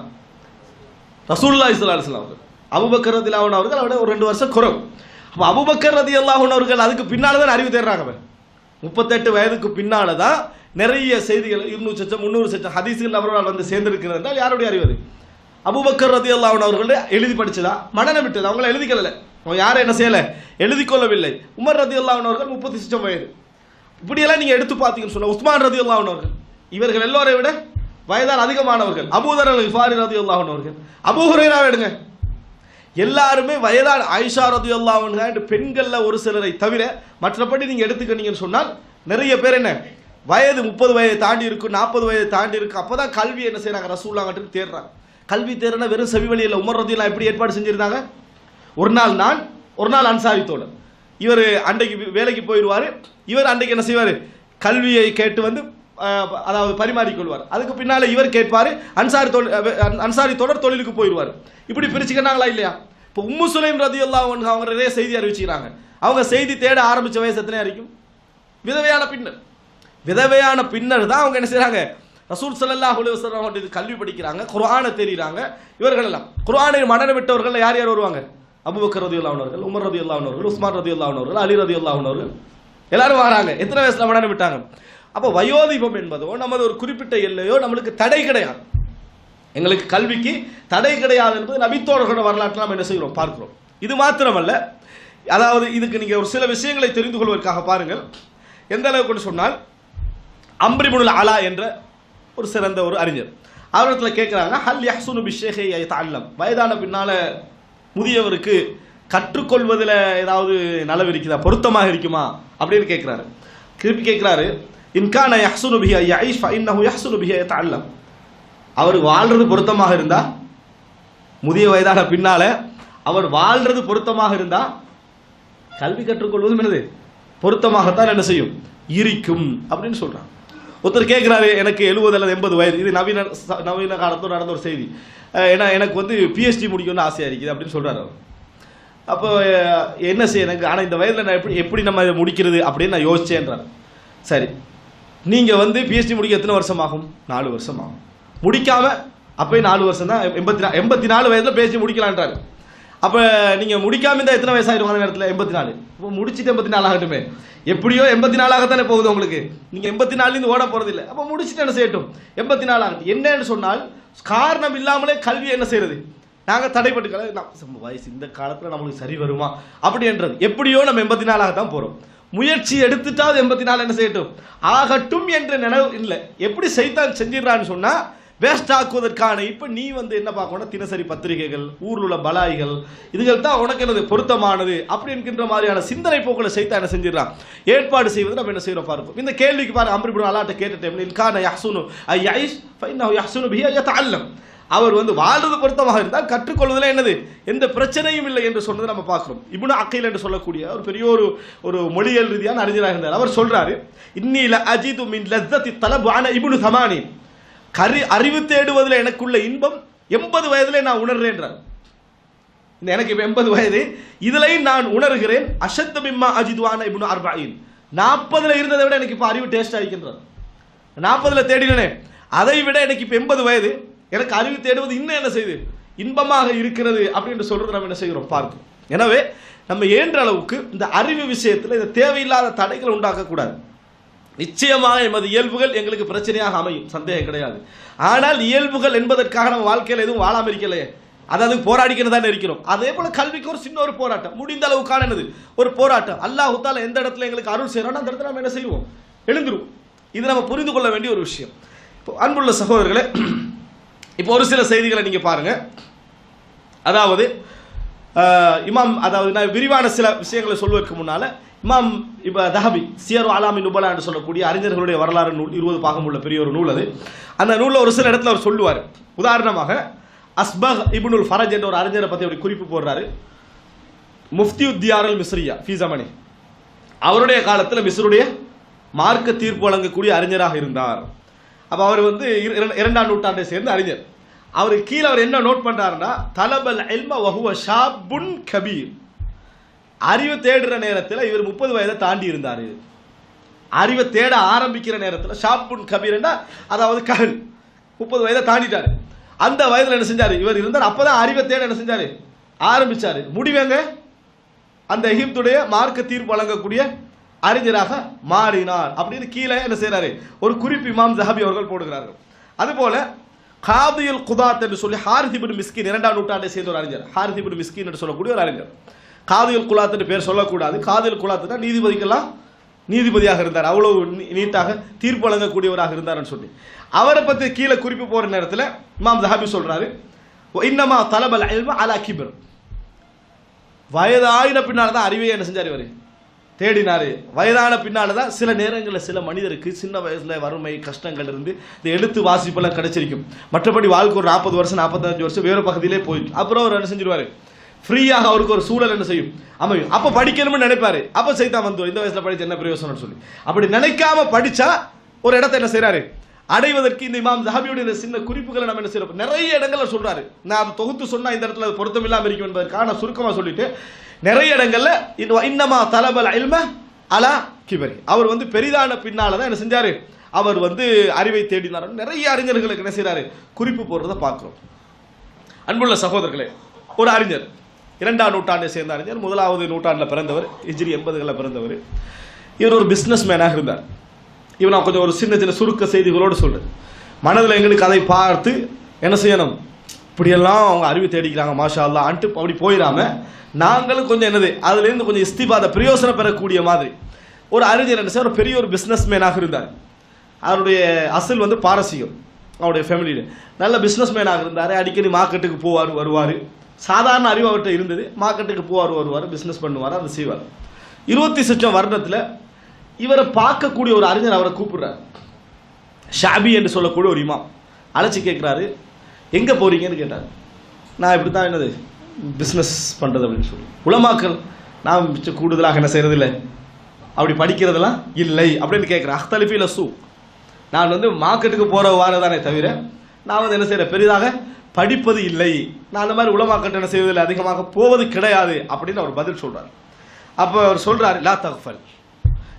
ரசூலுல்லாஹி ஸல்லல்லாஹு அலைஹி வஸல்லம் அவர்கள். அபூபக்கர் ரலியல்லாஹு அன்ஹு அவர்கள் அவரோட ஒரு 2 வருஷம் குறைவு. அப்போ அபூபக்கர் ரலியல்லாஹு அன்ஹு அவர்கள் அதுக்கு பின்னால தான் அறிவு தேடுறாங்க. 38 வயதுக்கு பின்னால தான் நிறைய செய்திகள் 200 300 ஹதீஸ்கள் அவர்களால் வந்து சேர்ந்திருக்கிறது என்றால் யாருடைய அறிவு அது? அபூபக்கர் ரலியல்லாஹு அன்ஹு அவர்கள் எழுதி படிச்சதா? மனனம் விட்டது. அவங்கள எழுதிக்கல. அவன் யாரும் என்ன செய்யலை, எழுதி கொள்ளவில்லை. உமர் ரலியல்லாஹு அன்ஹு அவர்கள் 36 வயது. இப்படியெல்லாம் நீங்கள் எடுத்து பார்த்தீங்கன்னு சொன்னால் உஸ்மான் ரலியல்லாஹு அன்ஹு அவர்கள் இவர்கள் எல்லோரை விட வயதால் அதிகமானவர்கள். அபூதர் அல் கிஃபாரி ரலியல்லாஹு அன்ஹு அவர்கள், அபூ ஹுரைரா எடுங்க, எல்லாருமே வயதால். ஆயிஷா ரலியல்லாஹு அன்ஹா என்று பெண்கள்ல ஒரு சிலரை தவிர மற்றபடி நீங்கள் எடுத்துக்கிட்டீங்கன்னு சொன்னால் நிறைய பேர் என்ன வயது 30 வயதை தாண்டி இருக்கும், 40 வயதை தாண்டி இருக்கும். அப்பதான் கல்வி என்ன செய்யறாங்க, ரசூலுல்லாஹ் கிட்ட தேடுறாங்க. கல்வி தேடுனா வெறும் செவி வழியில். உமர் ரலியல்லாஹு எப்படி ஏற்பாடு செஞ்சிருந்தாங்க, ஒரு நாள் நான் ஒரு நாள் அன்சாரி தோழர், இவர் அன்றைக்கு வேலைக்கு போயிடுவார், இவர் அன்றைக்கு என்ன செய்வார், கல்வியை கேட்டு வந்து அதாவது பரிமாறிக்கொள்வார். அதுக்கு பின்னால இவர் கேட்பார், அன்சாரி தோழர் தொழிலுக்கு போயிடுவார். இப்படி பிரிச்சுக்கிட்டாங்களா இல்லையா? இப்போ உம்மு சுலைம் ரலியல்லாஹு அன்ஹா அவங்க நிறைய செய்தி அறிவிச்சுக்கிறாங்க. அவங்க செய்தி தேட ஆரம்பிச்ச வயசு எத்தனை இருக்கும், விதவையான பின்னர். விதவையான பின்னர் தான் அவங்க என்ன செய்றாங்க, ரசூல் ஸல்லல்லாஹு அலைஹி வஸல்லம் கல்வி படிக்கிறாங்க, குர்ஆனை தெரியுறாங்க. இவர்கள் எல்லாம் குர்ஆனை மனனம் விட்டவர்கள் யார் யார் வருவாங்க, அபூபக்கர் ரலியல்லாஹு அன்ஹு அவர்கள், உமர் ரலியல்லாஹு அன்ஹு அவர்கள், உஸ்மான் ரலியல்லாஹு அன்ஹு அவர்கள், அலி ரலியல்லாஹு அன்ஹு அவர்கள் எல்லாரும் வராங்க. எத்தனை வயசுல மனனம் விட்டாங்க? அப்போ வயோதிபம் என்பதோ நமது ஒரு குறிப்பிட்ட எல்லையோ நம்மளுக்கு தடை கிடையாது. எங்களுக்கு கல்விக்கு தடை கிடையாது என்பது நபித்தோழர்களோட வரலாற்றை நாம் என்ன செய்கிறோம், பார்க்கிறோம். இது மாத்திரமல்ல, அதாவது இதுக்கு நீங்க ஒரு சில விஷயங்களை தெரிந்து கொள்வதற்காக பாருங்கள். எந்த அளவுக்கு சொன்னால், அம்ர் இப்னுல் அலா என்ற ஒரு சிறந்த ஒரு அறிஞர், அவரிடத்துல கேட்கிறாங்க, ஹல் யஹ்சுனு பிஷ்ஷைஹி யதஅல்லம், வயதான பின்னால முதியவருக்கு கற்றுக்கொள்வதில் ஏதாவது நலவு இருக்குதா, பொருத்தமாக இருக்குமா அப்படின்னு கேட்கிறாரு. திருப்பி கேட்கிறாரு, இன்கான யஹ்சுனு பிஹி யஈஷ் ஃபஇன்னஹு யஹ்சுனு பிஹி யதஅல்லம், அவர் வாழ்றது பொருத்தமாக இருந்தா, முதிய வயதான பின்னால அவர் வாழ்றது பொருத்தமாக இருந்தா கல்வி கற்றுக்கொள்வதும் என்னது பொருத்தமாகத்தான் என்ன செய்யும், இருக்கும் அப்படின்னு சொல்றாங்க. ஒருத்தர் கேட்கிறாரு, எனக்கு 70 அல்லது 80 வயது, இது நவீன காலத்தோடு நடந்த ஒரு செய்தி, ஏன்னா எனக்கு வந்து பிஹெச்டி முடிக்கணும்னு ஆசையா இருக்குது அப்படின்னு சொல்றாரு அவர். அப்போ என்ன செய்ய எனக்கு, ஆனால் இந்த வயதில் நான் எப்படி நம்ம இதை முடிக்கிறது அப்படின்னு நான் யோசிச்சேன்றார். சரி, நீங்கள் வந்து பிஹெச்டி முடிக்க எத்தனை வருஷம் ஆகும், 4 வருஷம் ஆகும். முடிக்காம அப்போயே 4 வருஷம் தான், 84 வயதில் பிஹெச்டி முடிக்கலான்றாரு. அப்போ நீங்கள் முடிக்காம இருந்தால் எத்தனை வயசாகிடும் அந்த நேரத்தில், 84. இப்போ முடிச்சுட்டு 84 ஆகட்டுமே, எப்படியோ 84 ஆகத்தானே போகுது உங்களுக்கு, நீங்கள் 84லேருந்து ஓட போகிறது இல்லை. அப்போ முடிச்சுட்டு என்ன செய்யட்டும், 84 ஆகட்டும். என்னன்னு சொன்னால், காரணம் இல்லாமலே கல்வி என்ன செய்யறது, நாங்கள் தடைப்பட்டு வயசு இந்த காலத்தில் நம்மளுக்கு சரி வருமா அப்படின்றது, எப்படியோ நம்ம 84 தான் போகிறோம். முயற்சி எடுத்துட்டாவது 84 என்ன செய்யட்டும் ஆகட்டும் என்ற நினைவு இல்லை. எப்படி சைத்தான் செஞ்சிடறான்னு சொன்னா வேஸ்ட் ஆக்குவதற்கான. இப்போ நீ வந்து என்ன பார்க்கணும், தினசரி பத்திரிகைகள், ஊரில் உள்ள பலாய்கள், இதுகள் தான் உனக்கு என்னது பொருத்தமானது அப்படி என்கின்ற மாதிரியான சிந்தனை போக்களை சைத்தான் என்ன செஞ்சிடறான், ஏற்பாடு செய்வது நம்ம என்ன செய்யறோம் பார்ப்போம். இந்த கேள்விக்கு பாருங்க, அம்ர் இப்னு அலாட்ட கேட்ட டைம்ல இன்கான யஹ்சுனு யஈஷ் ஃபஇன்னஹு யஹ்சுனு பிஹி யதஅல்லம், அவர் வந்து வாழ்றது பொருத்தமாக இருந்தால் கற்றுக்கொள்வதில் என்னது எந்த பிரச்சனையும் இல்லை என்று சொன்னதை நம்ம பார்க்கிறோம். இப்னு அகீல் என்று சொல்லக்கூடிய ஒரு பெரிய ஒரு மொழியியல் ரீதியான அறிஞராக இருந்தார். அவர் சொல்றாரு, இன்னி லஅஜிது மின் லஸ்ஸத்தி தலப் அன இப்னு ஸமானின், அறிவு தேடுவதில் எனக்குள்ள இன்பம் 80 வயதிலே நான் உணர்றேன்றார். எனக்கு 80 வயது, இதுலையும் நான் உணர்கிறேன். அஷத்த மிம்மா அஜிதுவான இப்னு அர்பஈன், 40ல இருந்ததை விட எனக்கு இப்போ அறிவு டேஸ்ட் ஆகிக்கின்றார். 40ல தேடினே அதை விட எனக்கு இப்போ 80 வயது, எனக்கு அறிவு தேடுவது இன்னும் என்ன செய்யுது, இன்பமாக இருக்கிறது அப்படின்னு சொல்றது நம்ம என்ன செய்கிறோம் பார்க்கிறோம். எனவே நம்ம ஏன்ற அளவுக்கு இந்த அறிவு விஷயத்தில் இந்த தேவையில்லாத தடைகளை உண்டாக்கக்கூடாது. நிச்சயமாக எமது இயல்புகள் எங்களுக்கு பிரச்சனையாக அமையும், சந்தேகம் கிடையாது. ஆனால் இயல்புகள் என்பதற்காக நம்ம வாழ்க்கையில் எதுவும் வாழாமல் இருக்கலையே, அதாவது போராடிக்கிட்டு தானே இருக்கிறோம். அதே போல கல்விக்கு ஒரு சின்ன ஒரு போராட்டம், முடிந்த அளவுக்கான என்னது ஒரு போராட்டம். அல்லாஹ் தாலா எந்த இடத்துல எங்களுக்கு அருள் செய்யறோம் அந்த இடத்துல நம்ம என்ன செய்வோம், எழுந்துருவோம். இது நம்ம புரிந்து கொள்ள வேண்டிய ஒரு விஷயம். இப்போ அன்புள்ள சகோதரர்களே, இப்போ ஒரு சில செய்திகளை நீங்க பாருங்க. அதாவது இமாம், அதாவது நான் விரிவான சில விஷயங்களை சொல்வதற்கு முன்னால, இமாம் தஹபி சியர் அலாமி நுபலா என்று சொல்லக்கூடிய அறிஞர்களுடைய வரலாறு நூல், 20 பாகம் உள்ள பெரிய ஒரு நூல் அது. அந்த நூலில் ஒரு சில இடத்துல அவர் சொல்லுவார். உதாரணமாக அஸ்பஹ் இப்னுல் ஃபரஜ் என்ற ஒரு அறிஞரை பற்றி அவர் குறிப்பு போடுறாரு. முஃப்தி உத்தியார் அல் மிஸ்ரியா ஃபீ ஸமனி, அவருடைய காலத்தில் மிஸ்ருடைய மார்க்க தீர்ப்பு வழங்கக்கூடிய அறிஞராக இருந்தார். அப்போ அவர் வந்து 2ஆம் நூற்றாண்டை சேர்ந்த அறிஞர். அவருக்கு கீழே அவர் என்ன நோட் பண்றாருன்னா, தலபல் இல்ம வஹுவ ஷாபுன் கபீர், அறிவு தேடுற நேரத்தில் இவர் 30 வயதை தாண்டி இருந்தார். அறிவை தேட ஆரம்பிக்கிற நேரத்தில் ஷாபுன் கபீர்னா அதாவது கஹல், 30 வயதை தாண்டிட்டாரு. அந்த வயதில் என்ன செஞ்சாரு இவர் இருந்தார். அப்பதான் அறிவை தேட என்ன செஞ்சாரு ஆரம்பிச்சாரு. முடிவேங்க அந்த எகிப்துடைய மார்க்க தீர்ப்பு வழங்கக்கூடிய அறிஞராக மாறினார் அப்படின்னு கீழே என்ன செய்யறாரு ஒரு குறிப்பு இமாம் தஹபி அவர்கள் போடுகிறார்கள். அதுபோல காதியுல் குதாத் என்று சொல்லி ஹாரிஸ் இப்னு மிஸ்கின் 2ஆம் நூற்றாண்டை சேர்ந்த ஒரு அறிஞர், ஹாரிஸ் இப்னு மிஸ்கின் என்று சொல்லக்கூடிய ஒரு அறிஞர். காதியுல் குலாத்துன்னு பேர் சொல்லக்கூடாது. காதியுல் குலாத்துனா நீதிபதிக்கெல்லாம் நீதிபதியாக இருந்தார், அவ்வளவு நீட்டாக தீர்ப்பு வழங்கக்கூடியவராக இருந்தார்னு சொல்லி அவரை பற்றி கீழே குறிப்பு போகிற நேரத்தில் இமாம் தஹாபி சொல்கிறாரு, இன்னமா தலபல் இல்ம அலா கிபர், வயதாயின பின்னால் தான் அறிவை என்ன செஞ்சார் இவர் தேடினார். வயதான பின்னால் தான் சில நேரங்களில் சில மனிதருக்கு சின்ன வயசில் வறுமை கஷ்டங்கள் இருந்து இந்த எழுத்து வாசிப்பெல்லாம் கிடைச்சிருக்கும். மற்றபடி வாழ்க்கை ஒரு 40 வருஷம் 45 வருஷம் வேறு பகுதியிலே போயிட்டு அப்புறம் அவர் என்ன செஞ்சிருவார், ஃப்ரீயாக அவருக்கு ஒரு சூழல் என்ன செய்யும் அமையும். அப்போ படிக்கணும்னு நினைப்பாரு, அப்போ சைத்தான் வந்து இந்த வயசில் படிச்சு என்ன பிரயோசனம்னு சொல்லி அப்படி நினைக்காம படிச்சா ஒரு இடத்த என்ன செய்யறாரு அடைவதற்கு இந்த இமாம் தஹாபியுடைய இந்த சின்ன குறிப்புகளை நம்ம என்ன செய்யறோம் நிறைய இடங்கள்ல சொல்றாரு. நான் அதை தொகுத்து சொன்னா இந்த இடத்துல அது பொருத்தம் இல்லாமல் இருக்கும் என்பதற்காக நான் சுருக்கமாக சொல்லிட்டு நிறைய இடங்கள்ல இன்னமா தலபல் இல்ம அலா கிபரி, அவர் வந்து பெரிதான பின்னால தான் என்ன செஞ்சாரு, அவர் வந்து அறிவை தேடினார். நிறைய அறிஞர்களுக்கு என்ன செய்யறாரு குறிப்பு போடுறதை பார்க்கிறோம். அன்புள்ள சகோதரர்களே, ஒரு அறிஞர் 2ஆம் நூற்றாண்டை சேர்ந்த அறிஞர், 1வது நூற்றாண்டில் பிறந்தவர், ஹிஜ்ரி 80களில் பிறந்தவர். இவர் ஒரு பிஸ்னஸ் மேனாக இருந்தார். இவன் நான் கொஞ்சம் ஒரு சின்ன சின்ன சுருக்க செய்திகளோடு சொல்றேன். மனதில் எங்களுக்கு அதை பார்த்து என்ன செய்யணும், இப்படியெல்லாம் அவங்க அறிவு தேடிக்கிறாங்க மாஷா அல்லா அன்ட்டு அப்படி போயிடாம நாங்களும் கொஞ்சம் என்னது அதுலேருந்து கொஞ்சம் இஸ்திபாத பிரயோசனம் பெறக்கூடிய மாதிரி ஒரு அறிஞர் என்ன செய்ய ஒரு பெரிய ஒரு பிஸ்னஸ் மேனாக இருந்தார். அவருடைய அசல் வந்து பாரசீகம், அவருடைய ஃபேமிலியில் நல்ல பிஸ்னஸ் மேனாக இருந்தார். அடிக்கடி மார்க்கெட்டுக்கு போவார் வருவார், சாதாரண அறிவு அவர்கிட்ட இருந்தது. மார்க்கெட்டுக்கு போவார் வருவார், பிஸ்னஸ் பண்ணுவார், அதை செய்வார். 26 வருடத்தில் இவரை பார்க்கக்கூடிய ஒரு அறிஞர் அவரை கூப்பிடுறார். ஷாபி என்று சொல்லக்கூடிய ஒரு இமாம் அழைச்சி கேட்குறாரு, எங்கே போறீங்கன்னு கேட்டார். நான் இப்படி தான் என்னது பிஸ்னஸ் பண்ணுறது அப்படின்னு சொல்லி. உலமாக்கள் நான் மிச்சம் கூடுதலாக என்ன செய்கிறது இல்லை, அப்படி படிக்கிறதெல்லாம் இல்லை அப்படின்னு கேட்குறேன். அஹ்தலிஃபில சூ, நான் வந்து மார்க்கெட்டுக்கு போகிற வாரதானே தவிர நான் வந்து என்ன செய்கிறேன் பெரிதாக படிப்பது இல்லை, நான் அந்த மாதிரி உலமாக்கட்டு என்ன செய்வதில்லை, அதிகமாக போவது கிடையாது அப்படின்னு அவர் பதில் சொல்கிறார். அப்போ அவர் சொல்கிறார், லா தஃபல்,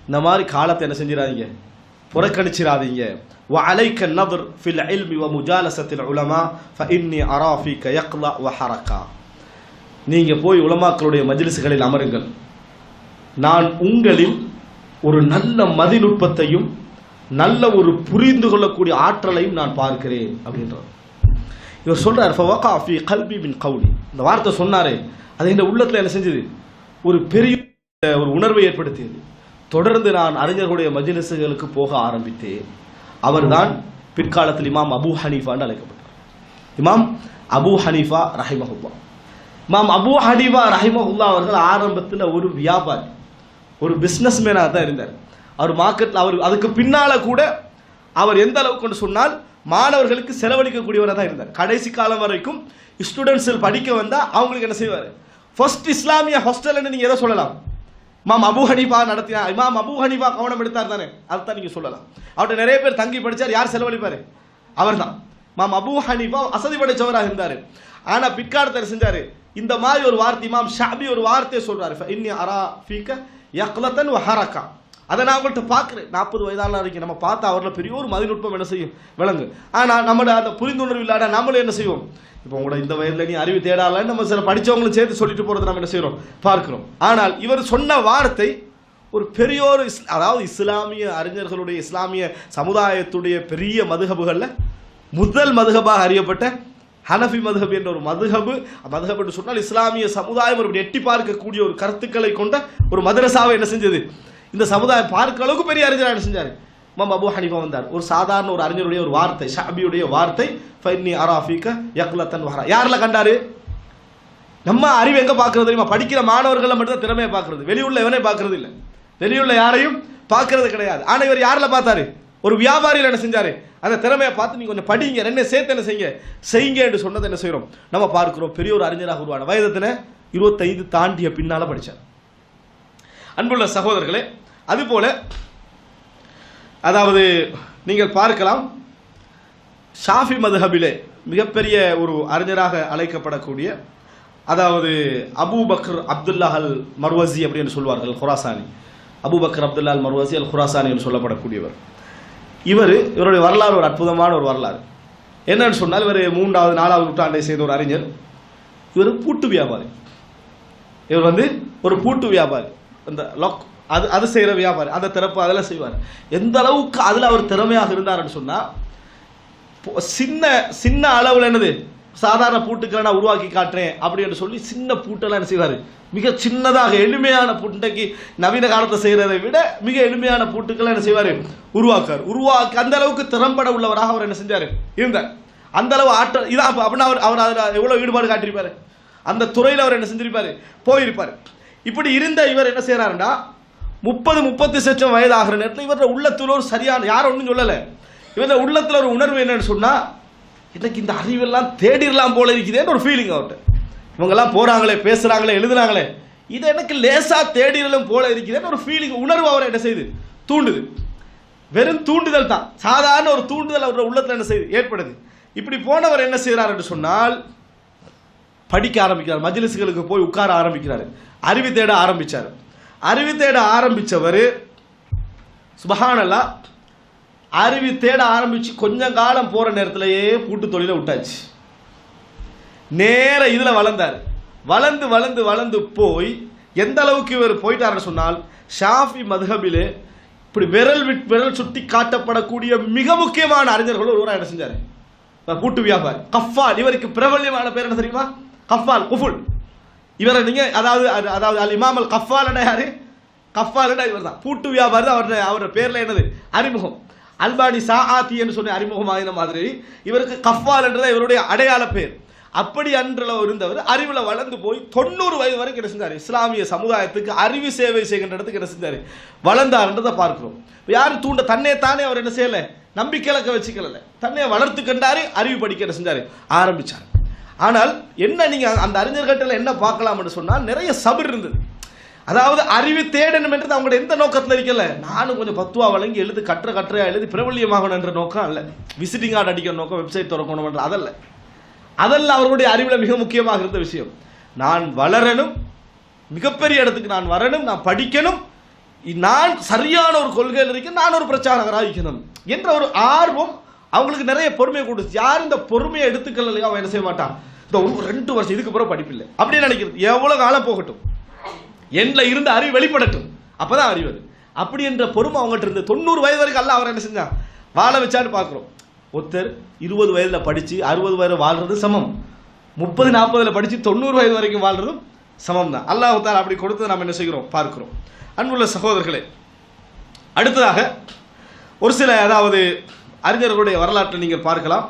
இந்த மாதிரி காலத்தை என்ன செஞ்சிடாதீங்க புறக்கணிச்சிடாதீங்க. وعليك النظر في العلم ومجالسة العلماء فإني أرى فيك يقظة وحركة. நீங்க போய் உலமாக்களுடைய மஜ்லிஸ்களில் அமருங்கள், நான் உங்களில் ஒரு நல்ல மதிநுட்பத்தையும் நல்ல ஒரு புரிந்து கொள்ளக்கூடிய ஆற்றலையும் நான் பார்க்கிறேன் அப்படின்றார். இவர் சொல்றார், ஃபவகா ஃபீ கல்பி மின் கௌலி, இந்த வார்த்தை சொன்னாரே அது இந்த உள்ளத்தில் என்ன செஞ்சது, ஒரு பெரிய ஒரு உணர்வை ஏற்படுத்தியது. தொடர்ந்து நான் அறிஞர்களுடைய மஜ்லிஸ்களுக்கு போக ஆரம்பித்தேன். அவர்தான் பிற்காலத்தில் இமாம் அபு ஹனீஃபான்னு அழைக்கப்பட்டார். இமாம் அபு ஹனீஃபா ரஹிமஹுல்லா. இமாம் அபு ஹனீஃபா ரஹிமஹுல்லா அவர்கள் ஆரம்பத்தில் ஒரு வியாபாரி, ஒரு பிஸ்னஸ் மேனாக தான் இருந்தார். அவர் மார்க்கெட்டில் அவர் அதுக்கு பின்னால கூட அவர் எந்த அளவுக்கு சொன்னால் மாணவர்களுக்கு செலவழிக்கக்கூடியவராக தான் இருந்தார். கடைசி காலம் வரைக்கும் ஸ்டூடெண்ட்ஸில் படிக்க வந்தால் அவங்களுக்கு என்ன செய்வார், ஃபர்ஸ்ட் இஸ்லாமிய ஹாஸ்டல்னு நீங்கள் எதை சொல்லலாம், இமாம் அபு ஹனீஃபா நடத்தினா. இமாம் அபு ஹனீஃபா கவனம் எடுத்தார் தானே, அதுதான் நீங்கள் சொல்லலாம். அவர்கிட்ட நிறைய பேர் தங்கி படித்தார், யார் செலவழிப்பார், அவர் தான். இமாம் அபு ஹனீஃபா அசதி படைச்சவராக இருந்தார். ஆனால் பிற்காலத்தில் செஞ்சார் இந்த மாதிரி ஒரு வார்த்தை, இமாம் ஷாபி ஒரு வார்த்தையை சொல்றாரு, இன்னி அரா ஃபீக யக்லத்தன் வ ஹரகா. அதை நான் உங்கள்கிட்ட பார்க்குறேன், 40 வயதான வரைக்கும் நம்ம பார்த்தா அவரில் பெரிய ஒரு மதிநுட்பம் என்ன செய்யும் விளங்கு. ஆனால் நம்மளோட அந்த புரிந்துணர்வு இல்லாத நம்மளும் என்ன செய்வோம், இப்போ உங்களோட இந்த வயதில் நீ அறிவு தேடாலன்னு நம்ம சில படித்தவங்களும் சேர்த்து சொல்லிட்டு போகிறது நம்ம என்ன செய்கிறோம் பார்க்கிறோம். ஆனால் இவர் சொன்ன வார்த்தை ஒரு பெரிய ஒரு அதாவது இஸ்லாமிய அறிஞர்களுடைய இஸ்லாமிய சமுதாயத்துடைய பெரிய மதுஹபுகளில் முதல் மதுஹபாக அறியப்பட்ட ஹனஃபி மதுஹப் என்ற ஒரு மதுஹபு என்று சொன்னால் இஸ்லாமிய சமுதாயம் ஒரு எட்டி பார்க்கக்கூடிய ஒரு கருத்துக்களை கொண்ட ஒரு மதரசாவை என்ன செஞ்சது, இந்த சமுதாயம் பார்க்க அளவுக்கு பெரிய அறிஞராக என்ன செஞ்சார். இமாம் அபு ஹனீஃபா வந்தார். ஒரு சாதாரண ஒரு அறிஞருடைய ஒரு வார்த்தை, ஷாபியுடைய வார்த்தை, ஃபைன்னி அரா ஃபீக யக்லத்தன் வஹரா. யாரில் கண்டாரு, நம்ம அறிவு எங்கே பார்க்கறது தெரியுமா, படிக்கிற மாணவர்களை மட்டும் தான் திறமையை பார்க்கறது, வெளியுள்ள எவனே பார்க்கறது இல்லை, வெளியுள்ள யாரையும் பார்க்கறது கிடையாது. ஆனால் இவர் யாரில் பார்த்தாரு, ஒரு வியாபாரியில் என்ன செஞ்சாரு, அந்த திறமையை பார்த்து நீங்க கொஞ்சம் படிங்க, ரெண்டு சேர்த்து என்ன செய்யுங்க என்று சொன்னதை என்ன செய்கிறோம் நம்ம பார்க்கிறோம். பெரிய ஒரு அறிஞராக உருவான வயதத்தில் 25 தாண்டிய பின்னால படித்தார். அன்புள்ள சகோதரர்களே, அதுபோல அதாவது நீங்கள் பார்க்கலாம் ஷாஃபி மதுஹபிலே மிகப்பெரிய ஒரு அறிஞராக அழைக்கப்படக்கூடிய அதாவது அபூபக்கர் அப்துல்லா அல் மர்வசி அப்படின்னு சொல்வார்கள், குராசானி. அபூபக்கர் அப்துல்லா அல் மர்வசி அல் குராசானி என்று சொல்லப்படக்கூடியவர். இவருடைய வரலாறு ஒரு அற்புதமான ஒரு வரலாறு. என்னன்னு சொன்னால் இவர் 3வது 4வது நூற்றாண்டை செய்த ஒரு அறிஞர். இவர் பூட்டு வியாபாரி. இவர் வந்து ஒரு பூட்டு வியாபாரி, அந்த லாக் அது செய்கிற வியாபாரி, அந்த திறப்பு அதெல்லாம் செய்வார். எந்த அளவுக்கு அதில் அவர் திறமையாக இருந்தார்னு சொன்னால் சின்ன சின்ன அளவில் என்னது சாதாரண பூட்டுக்களை நான் உருவாக்கி காட்டுறேன் அப்படின்னு சொல்லி சின்ன பூட்டெல்லாம் என்ன செய்வார், மிக சின்னதாக எளிமையான பூட்டைக்கு நவீன காலத்தை செய்கிறதை விட மிக எளிமையான பூட்டுக்களை என்ன செய்வார், உருவாக்கி அந்த அளவுக்கு திறம்பட உள்ளவராக அவர் என்ன செஞ்சார் இருந்தார். அந்த அளவு ஆற்றல் இதான். அப்படின்னா அவர் அதில் எவ்வளோ ஈடுபாடு காட்டியிருப்பார், அந்த துறையில் அவர் என்ன செஞ்சிருப்பார், போயிருப்பார். இப்படி இருந்த இவர் என்ன செய்கிறாருன்னா 30-36 வயது ஆகிற நேரத்தில் இவரோட உள்ளத்தில் ஒரு சரியான, யாரும் ஒன்றும் சொல்லலை, இவரோட உள்ளத்தில் ஒரு உணர்வு என்னன்னு சொன்னால், எனக்கு இந்த அறிவெல்லாம் தேடிடலாம் போல இருக்குதுன்னு ஒரு ஃபீலிங் அவர்கிட்ட. இவங்கெல்லாம் போகிறாங்களே, பேசுகிறாங்களே, எழுதுனாங்களே, இதை எனக்கு லேசாக தேடிடலாம் போல இருக்குதுன்னு ஒரு ஃபீலிங், உணர்வு அவரை என்ன செய்யுது, தூண்டுது. வெறும் தூண்டுதல் தான், சாதாரண ஒரு தூண்டுதல் அவரோட உள்ளத்தில் என்ன செய்யுது, ஏற்படுது. இப்படி போனவர் என்ன செய்கிறார் என்று சொன்னால், படிக்க ஆரம்பிக்கிறார், மஜ்லிஸ்களுக்கு போய் உட்கார ஆரம்பிக்கிறார், அறிவு தேட ஆரம்பித்தார். அறிவு தேட ஆரம்பித்தவர் சுபஹானல்லாஹ், அறிவு தேட ஆரம்பித்து கொஞ்சம் காலம் போகிற நேரத்திலேயே பூட்டு தொழிலை விட்டாச்சு. நேர இதில் வளர்ந்தார். வளர்ந்து வளர்ந்து வளர்ந்து போய் எந்த அளவுக்கு இவர் போயிட்டாருன்னு சொன்னால், ஷாஃபி மதுஹபிலே இப்படி விரல் சுட்டி காட்டப்படக்கூடிய மிக முக்கியமான அறிஞர்கள் ஒருவராக என்ன செஞ்சார், பூட்டு வியாபாரி கஃபால். இவருக்கு பிரபல்யமான பேர் என்ன தெரியுமா, கஃபால், குஃபுல். இவரை நீங்கள் அதாவது அல் இமாம் அல் கஃபால் யாரு, கஃபால் இவர் தான், பூட்டு வியாபாரி தான். அவரோட பேரில் என்னது அறிமுகம், அல்பானி சாஆத்தி என்று சொல்லி அறிமுகமாகின மாதிரி இவருக்கு கஃபால் என்றதை இவருடைய அடையாள பேர். அப்படி அன்றில் இருந்தவர் அறிவில் வளர்ந்து போய் 90 வயது வரைக்கும் என்ன செஞ்சார், இஸ்லாமிய சமுதாயத்துக்கு அறிவு சேவை செய்கின்ற இடத்துக்கு என்ன செஞ்சார், வளர்ந்தார்ன்றதை பார்க்கிறோம். யாரும் தூண்ட தன்னை தானே அவர் என்ன செய்யலை, நம்பிக்கை இலக்க வச்சுக்கல, தன்னை வளர்த்து கண்டாரு, அறிவு படிக்க என்ன செஞ்சார், ஆரம்பித்தார். ஆனால் என்ன நீங்கள் அந்த அறிஞர்கிட்ட என்ன பார்க்கலாம்னு சொன்னால், நிறைய சபர் இருந்தது. அதாவது அறிவு தேடணும் என்றது அவங்களோட எந்த நோக்கத்தில் இருக்கல, நானும் கொஞ்சம் பத்துவா வழங்கி எழுதி கட்டுரையா எழுதி பிரபல்யமாகணும் என்ற நோக்கம் அல்ல, விசிட்டிங் கார்டு அடிக்கிற நோக்கம், வெப்சைட் திறக்கணும் என்ற அதல்ல அவர்களுடைய அறிவில் மிக முக்கியமாக இருந்த விஷயம். நான் வளரணும், மிகப்பெரிய இடத்துக்கு நான் வரணும், நான் படிக்கணும், நான் சரியான ஒரு கொள்கையில் இருக்க, நான் ஒரு பிரச்சாரகராக இருக்கணும் என்ற ஒரு ஆர்வம் அவங்களுக்கு நிறைய பொறுமையை கொடுத்து. யார் இந்த பொறுமையை எடுத்துக்கலையோ அவன் என்ன செய்ய மாட்டான், இந்த 2 வருஷம் இதுக்கு பிறகு படிப்பில்லை அப்படின்னு நினைக்கிறது. எவ்வளோ காலம் போகட்டும், எண்ணில் இருந்த அறிவு வெளிப்படட்டும், அப்போதான் அறிவு. அப்படி என்ற பொறுமை அவங்ககிட்ட இருந்து 90 வயது வரைக்கும் அல்ல அவர் என்ன செஞ்சான், வாழ வச்சான்னு பார்க்குறோம். ஒருத்தர் 20 வயதில் படித்து 60 வயது வாழ்றது சமம், 30-40 படித்து 90 வயது வரைக்கும் வாழ்றதும் சமம் தான். அல்லாஹ் தஆலா அப்படி கொடுத்து நாம் என்ன செய்கிறோம், பார்க்கிறோம். அன்புள்ள சகோதரர்களே, அடுத்ததாக ஒரு சில அதாவது அறிஞர்களுடைய வரலாற்றை நீங்கள் பார்க்கலாம்.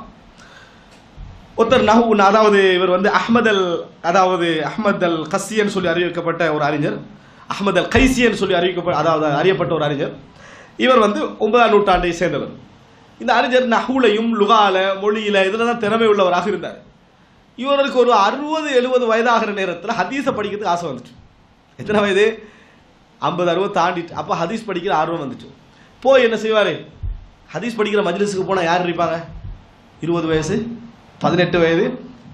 ஒருத்தர் அதாவது இவர் வந்து அஹ்மத் அல் கஸ்ஸின்னு சொல்லி அறிவிக்கப்பட்ட ஒரு அறிஞர், அஹ்மத் அல் கைசின்னு சொல்லி அறியப்பட்ட ஒரு அறிஞர். இவர் வந்து 9ஆம் நூற்றாண்டை சேர்ந்தவர். இந்த அறிஞர் நஹூலையும் லுகால மொழியில இதில் தான் திறமை உள்ளவராக இருந்தார். இவருக்கு ஒரு 60-70 வயதாகிற நேரத்தில் ஹதீஸை படிக்கிறதுக்கு ஆசை வந்துச்சு. எத்தனை வயது, 50-60 தாண்டிட்டு. அப்போ ஹதீஸ் படிக்கிற ஆர்வம் வந்துச்சு. போய் என்ன செய்வார், ஹதீஸ் படிக்கிற மஜ்லிஸுக்கு போனால் யார் இருப்பாங்க, 20 வயசு 18 வயது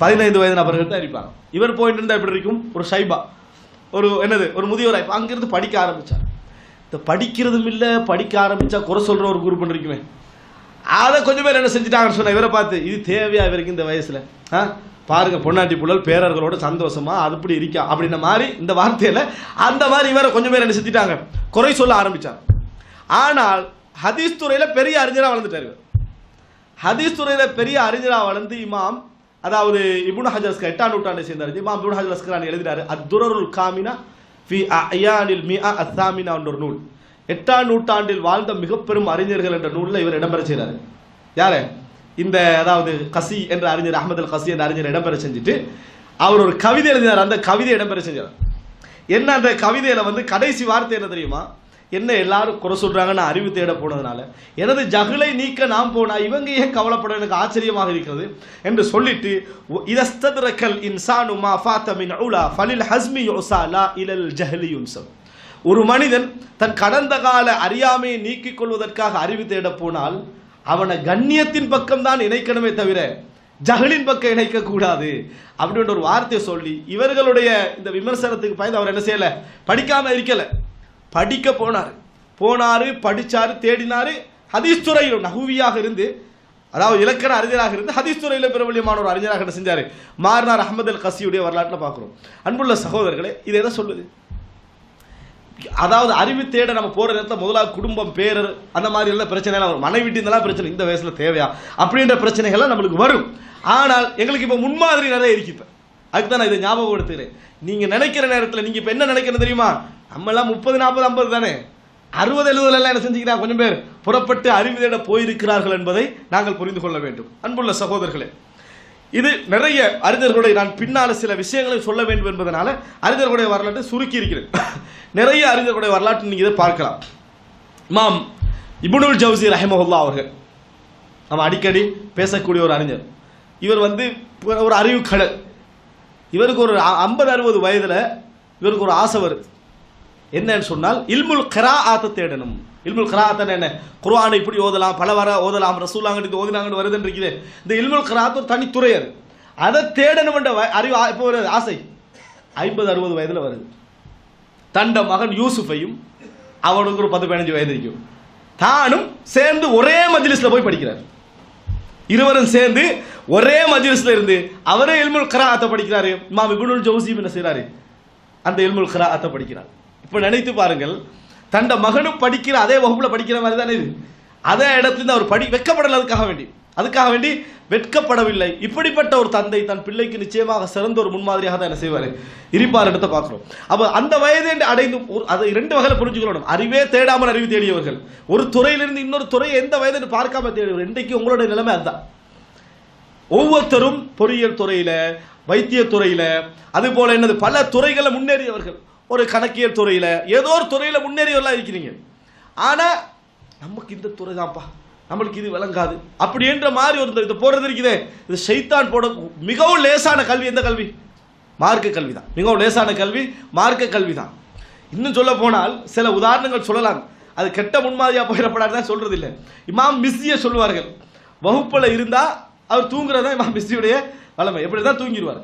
15 வயது நபர்கள் தான் இருப்பாங்க. இவர் போயிட்டு இருந்தால் எப்படி இருக்கும், ஒரு ஷைபா, ஒரு முதியோர். இப்போ அங்கிருந்து படிக்க ஆரம்பித்தார். இந்த படிக்கிறதும் இல்லை, படிக்க ஆரம்பித்தா குறை சொல்கிற ஒரு குரூப் இருக்குமே, அதை கொஞ்சம் பேர் என்ன செஞ்சுட்டாங்கன்னு சொன்னால், இவரை பார்த்து இது தேவையா இவருக்கு இந்த வயசில், பாருங்க பொன்னாட்டி புள்ளல் பேரர்களோட சந்தோஷமா அதுபடி இருக்கா அப்படின்ற மாதிரி இந்த வார்த்தையில் அந்த மாதிரி இவரை கொஞ்சம் பேர் என்ன செஞ்சுட்டாங்க, குறை சொல்ல ஆரம்பித்தார். ஆனால் ஹதீஸ் துறையில் பெரிய அறிஞராக வளர்ந்துட்டார். இவர் ஹதீஸ் துறையில் பெரிய அறிஞராக வளர்ந்து இமாம் அதாவது இப்னு ஹஜர் 8ஆம் நூற்றாண்டை சேர்ந்தார். இமாம் இப்னு ஹஜர் அஸ்கலானி எழுதினார் அத்துரருல் காமினா ஃபி அயானில் மிஆ அத்தாமினா என்ற ஒரு நூல். 8ஆம் நூற்றாண்டில் வாழ்ந்த மிக பெரும் அறிஞர்கள் என்ற நூலில் இவர் இடம்பெற செய்கிறார். யாரு, இந்த அதாவது கசி என்ற அறிஞர், அஹ்மத் அல் கசி என்ற அறிஞர் இடம்பெற செஞ்சுட்டு அவர் ஒரு கவிதை எழுதினார். அந்த கவிதை இடம்பெற செஞ்சார். என்ன அந்த கவிதையில் வந்து கடைசி வார்த்தை என்ன தெரியுமா, என்ன எல்லாரும் குறை சொல்றாங்க, நான் அறிவு தேட போனதுனால எனது ஜகுலை நீக்க நாம் போனா இவங்க ஏன் கவலைப்பட எனக்கு ஆச்சரியமாக இருக்கிறது என்று சொல்லிட்டு, இதஸ்தத்ரகல் இன்சானு மா ஃபாத மின் உலா ஃபலில் ஹஸ்மி யுஸாலா இலல் ஜஹலி யுன்சம். ஒரு மனிதன் தன் கடந்த கால அறியாமையை நீக்கிக் கொள்வதற்காக அறிவு தேட போனால் அவனை கண்ணியத்தின் பக்கம் தான் இணைக்கணுமே தவிர ஜஹலின் பக்கம் இணைக்க கூடாது அப்படின்ற ஒரு வார்த்தையை சொல்லி இவர்களுடைய இந்த விமர்சனத்துக்கு பயந்து அவர் என்ன செய்யல, படிக்காம இருக்கல, படிக்க போனாரு, படிச்சாரு, தேடினாரு. ஹதீஸ் துறையில் நஹூவியாக இருந்து, அதாவது இலக்கண அறிஞராக இருந்து ஹதீஸ் துறையில் பிரபல்யமான ஒரு அறிஞராக என்ன செஞ்சாரு, மாறினார். அஹ்மத் அல் கசியுடைய வரலாற்றில் பார்க்கிறோம். அன்புள்ள சகோதரர்களே, இது எதை சொல்லுது, அதாவது அறிவு தேட நம்ம போற நேரத்தில் முதலாக குடும்பம், பேரர், அந்த மாதிரி எல்லாம் பிரச்சனை வரும். மனைவி வீட்டு பிரச்சனை, இந்த வயசுல தேவையா அப்படின்ற பிரச்சனைகள்லாம் நம்மளுக்கு வரும். ஆனால் எங்களுக்கு இப்ப முன்மாதிரி நிறைய இருக்கு. இப்ப அதுக்கு தான் நான் இதை ஞாபகப்படுத்துகிறேன். நீங்க நினைக்கிற நேரத்தில் நீங்க இப்ப என்ன நினைக்கிறது தெரியுமா? நம்ம எல்லாம் 30, 40, 50 தானே, 60, 70 எல்லாம் என்ன செஞ்சுக்கிறாங்க? கொஞ்சம் பேர் புறப்பட்டு அறிவு தேட போயிருக்கிறார்கள் என்பதை நாங்கள் புரிந்து கொள்ள வேண்டும். அன்புள்ள சகோதரர்களே, இது நிறைய அறிஞர்களுடைய, நான் பின்னால சில விஷயங்களை சொல்ல வேண்டும் என்பதனால அறிஞர்களுடைய வரலாற்றை சுருக்கி இருக்கிறேன். நிறைய அறிஞர்களுடைய வரலாற்று நீங்க இதை பார்க்கலாம். இமாம் இப்னுல் ஜவுசி ரஹிமஹுல்லாஹ் அவர்கள் நம்ம அடிக்கடி பேசக்கூடிய ஒரு அறிஞர். இவர் ஒரு அறிவு கடல். இவருக்கு ஒரு 50-60 வயதுல இவருக்கு ஒரு ஆசை வருது. என்னன்னு சொன்னால் இல்முல் கிராஅத்தை தேடணும். இல்முல் கிராஅத் என்ன? குர்ஆனை இப்படி ஓதலாம், பல வர ஓதலாம், ரசூலுல்லாஹ் ஓதினாங்கன்னு வருதுன்னு இருக்குது. இந்த இல்முல் கிராஅத் ஒரு தனித்துறை. அதை தேடணும் என்ற அறிவு இப்போ ஒரு ஆசை 50-60 வயதுல வருது. தண்ட மகன் யூசுஃபையும், அவனுக்கு ஒரு 10-15 வயது இருக்கும், தானும் சேர்ந்து ஒரே மஜ்லிஸ்ல போய் படிக்கிறார். இருவரும் சேர்ந்து ஒரே மஜ்லிஸ்ல இருந்து அவரே இல்முல் கிராஅத்தை படிக்கிறாரு. இமாம் இப்னுல் ஜௌசி என்ன செய்றாரு? அந்த இல்முல் கிராஅத்தை படிக்கிறார். இப்ப நினைத்து பாருங்கள், தண்ட மகனும் படிக்கிற அதே வகுப்புல படிக்கிற மாதிரி தானே இது. அதே இடத்துல அவர் வெட்கப்படல. அதுக்காக வேண்டி வெட்கப்படவில்லை. இப்படிப்பட்ட ஒரு தந்தை தன் பிள்ளைக்கு நிச்சயமாக சிறந்த ஒரு முன்மாதிரியாக தான் என்ன செய்வார், இருப்பார் இடத்தை பார்க்கிறோம். அப்ப அந்த வயதை அடைந்து அதை 2 வகையில புரிஞ்சுக்கணும். அறிவே தேடாமல் அறிவு தேடியவர்கள், ஒரு துறையிலிருந்து இன்னொரு துறையை எந்த வயது பார்க்காம தேடியவர்கள். இன்றைக்கு உங்களுடைய நிலைமை அதுதான். ஒவ்வொருத்தரும் பொறியியல் துறையில, வைத்திய துறையில, அது போல என்னது பல துறைகளை முன்னேறியவர்கள். ஒரு கணக்கியல் துறையில, ஏதோ ஒரு துறையில முன்னேறியவர்களா இருக்கிறீங்க. ஆனா நமக்கு இந்த துறை தான்ப்பா, நம்மளுக்கு இது விளங்காது அப்படின்ற மாதிரி ஒரு இது போறது இருக்குதே. இது ஷைத்தான் போட மிகவும் லேசான கல்வி. எந்த கல்வி? மார்க்க கல்வி தான். மிகவும் லேசான கல்வி மார்க்க கல்வி தான். இன்னும் சொல்ல போனால் சில உதாரணங்கள் சொல்லலாம். அது கெட்ட முன்மாதிரியா போயிடப்படாதுதான் சொல்றது இல்லை. இமாம் மிஸ்ஸியை சொல்லுவார்கள், வகுப்புல இருந்தா அவர் தூங்குறதா இமாம் மிஸ்ஸியுடைய வளமை. எப்படிதான் தூங்கிடுவார்.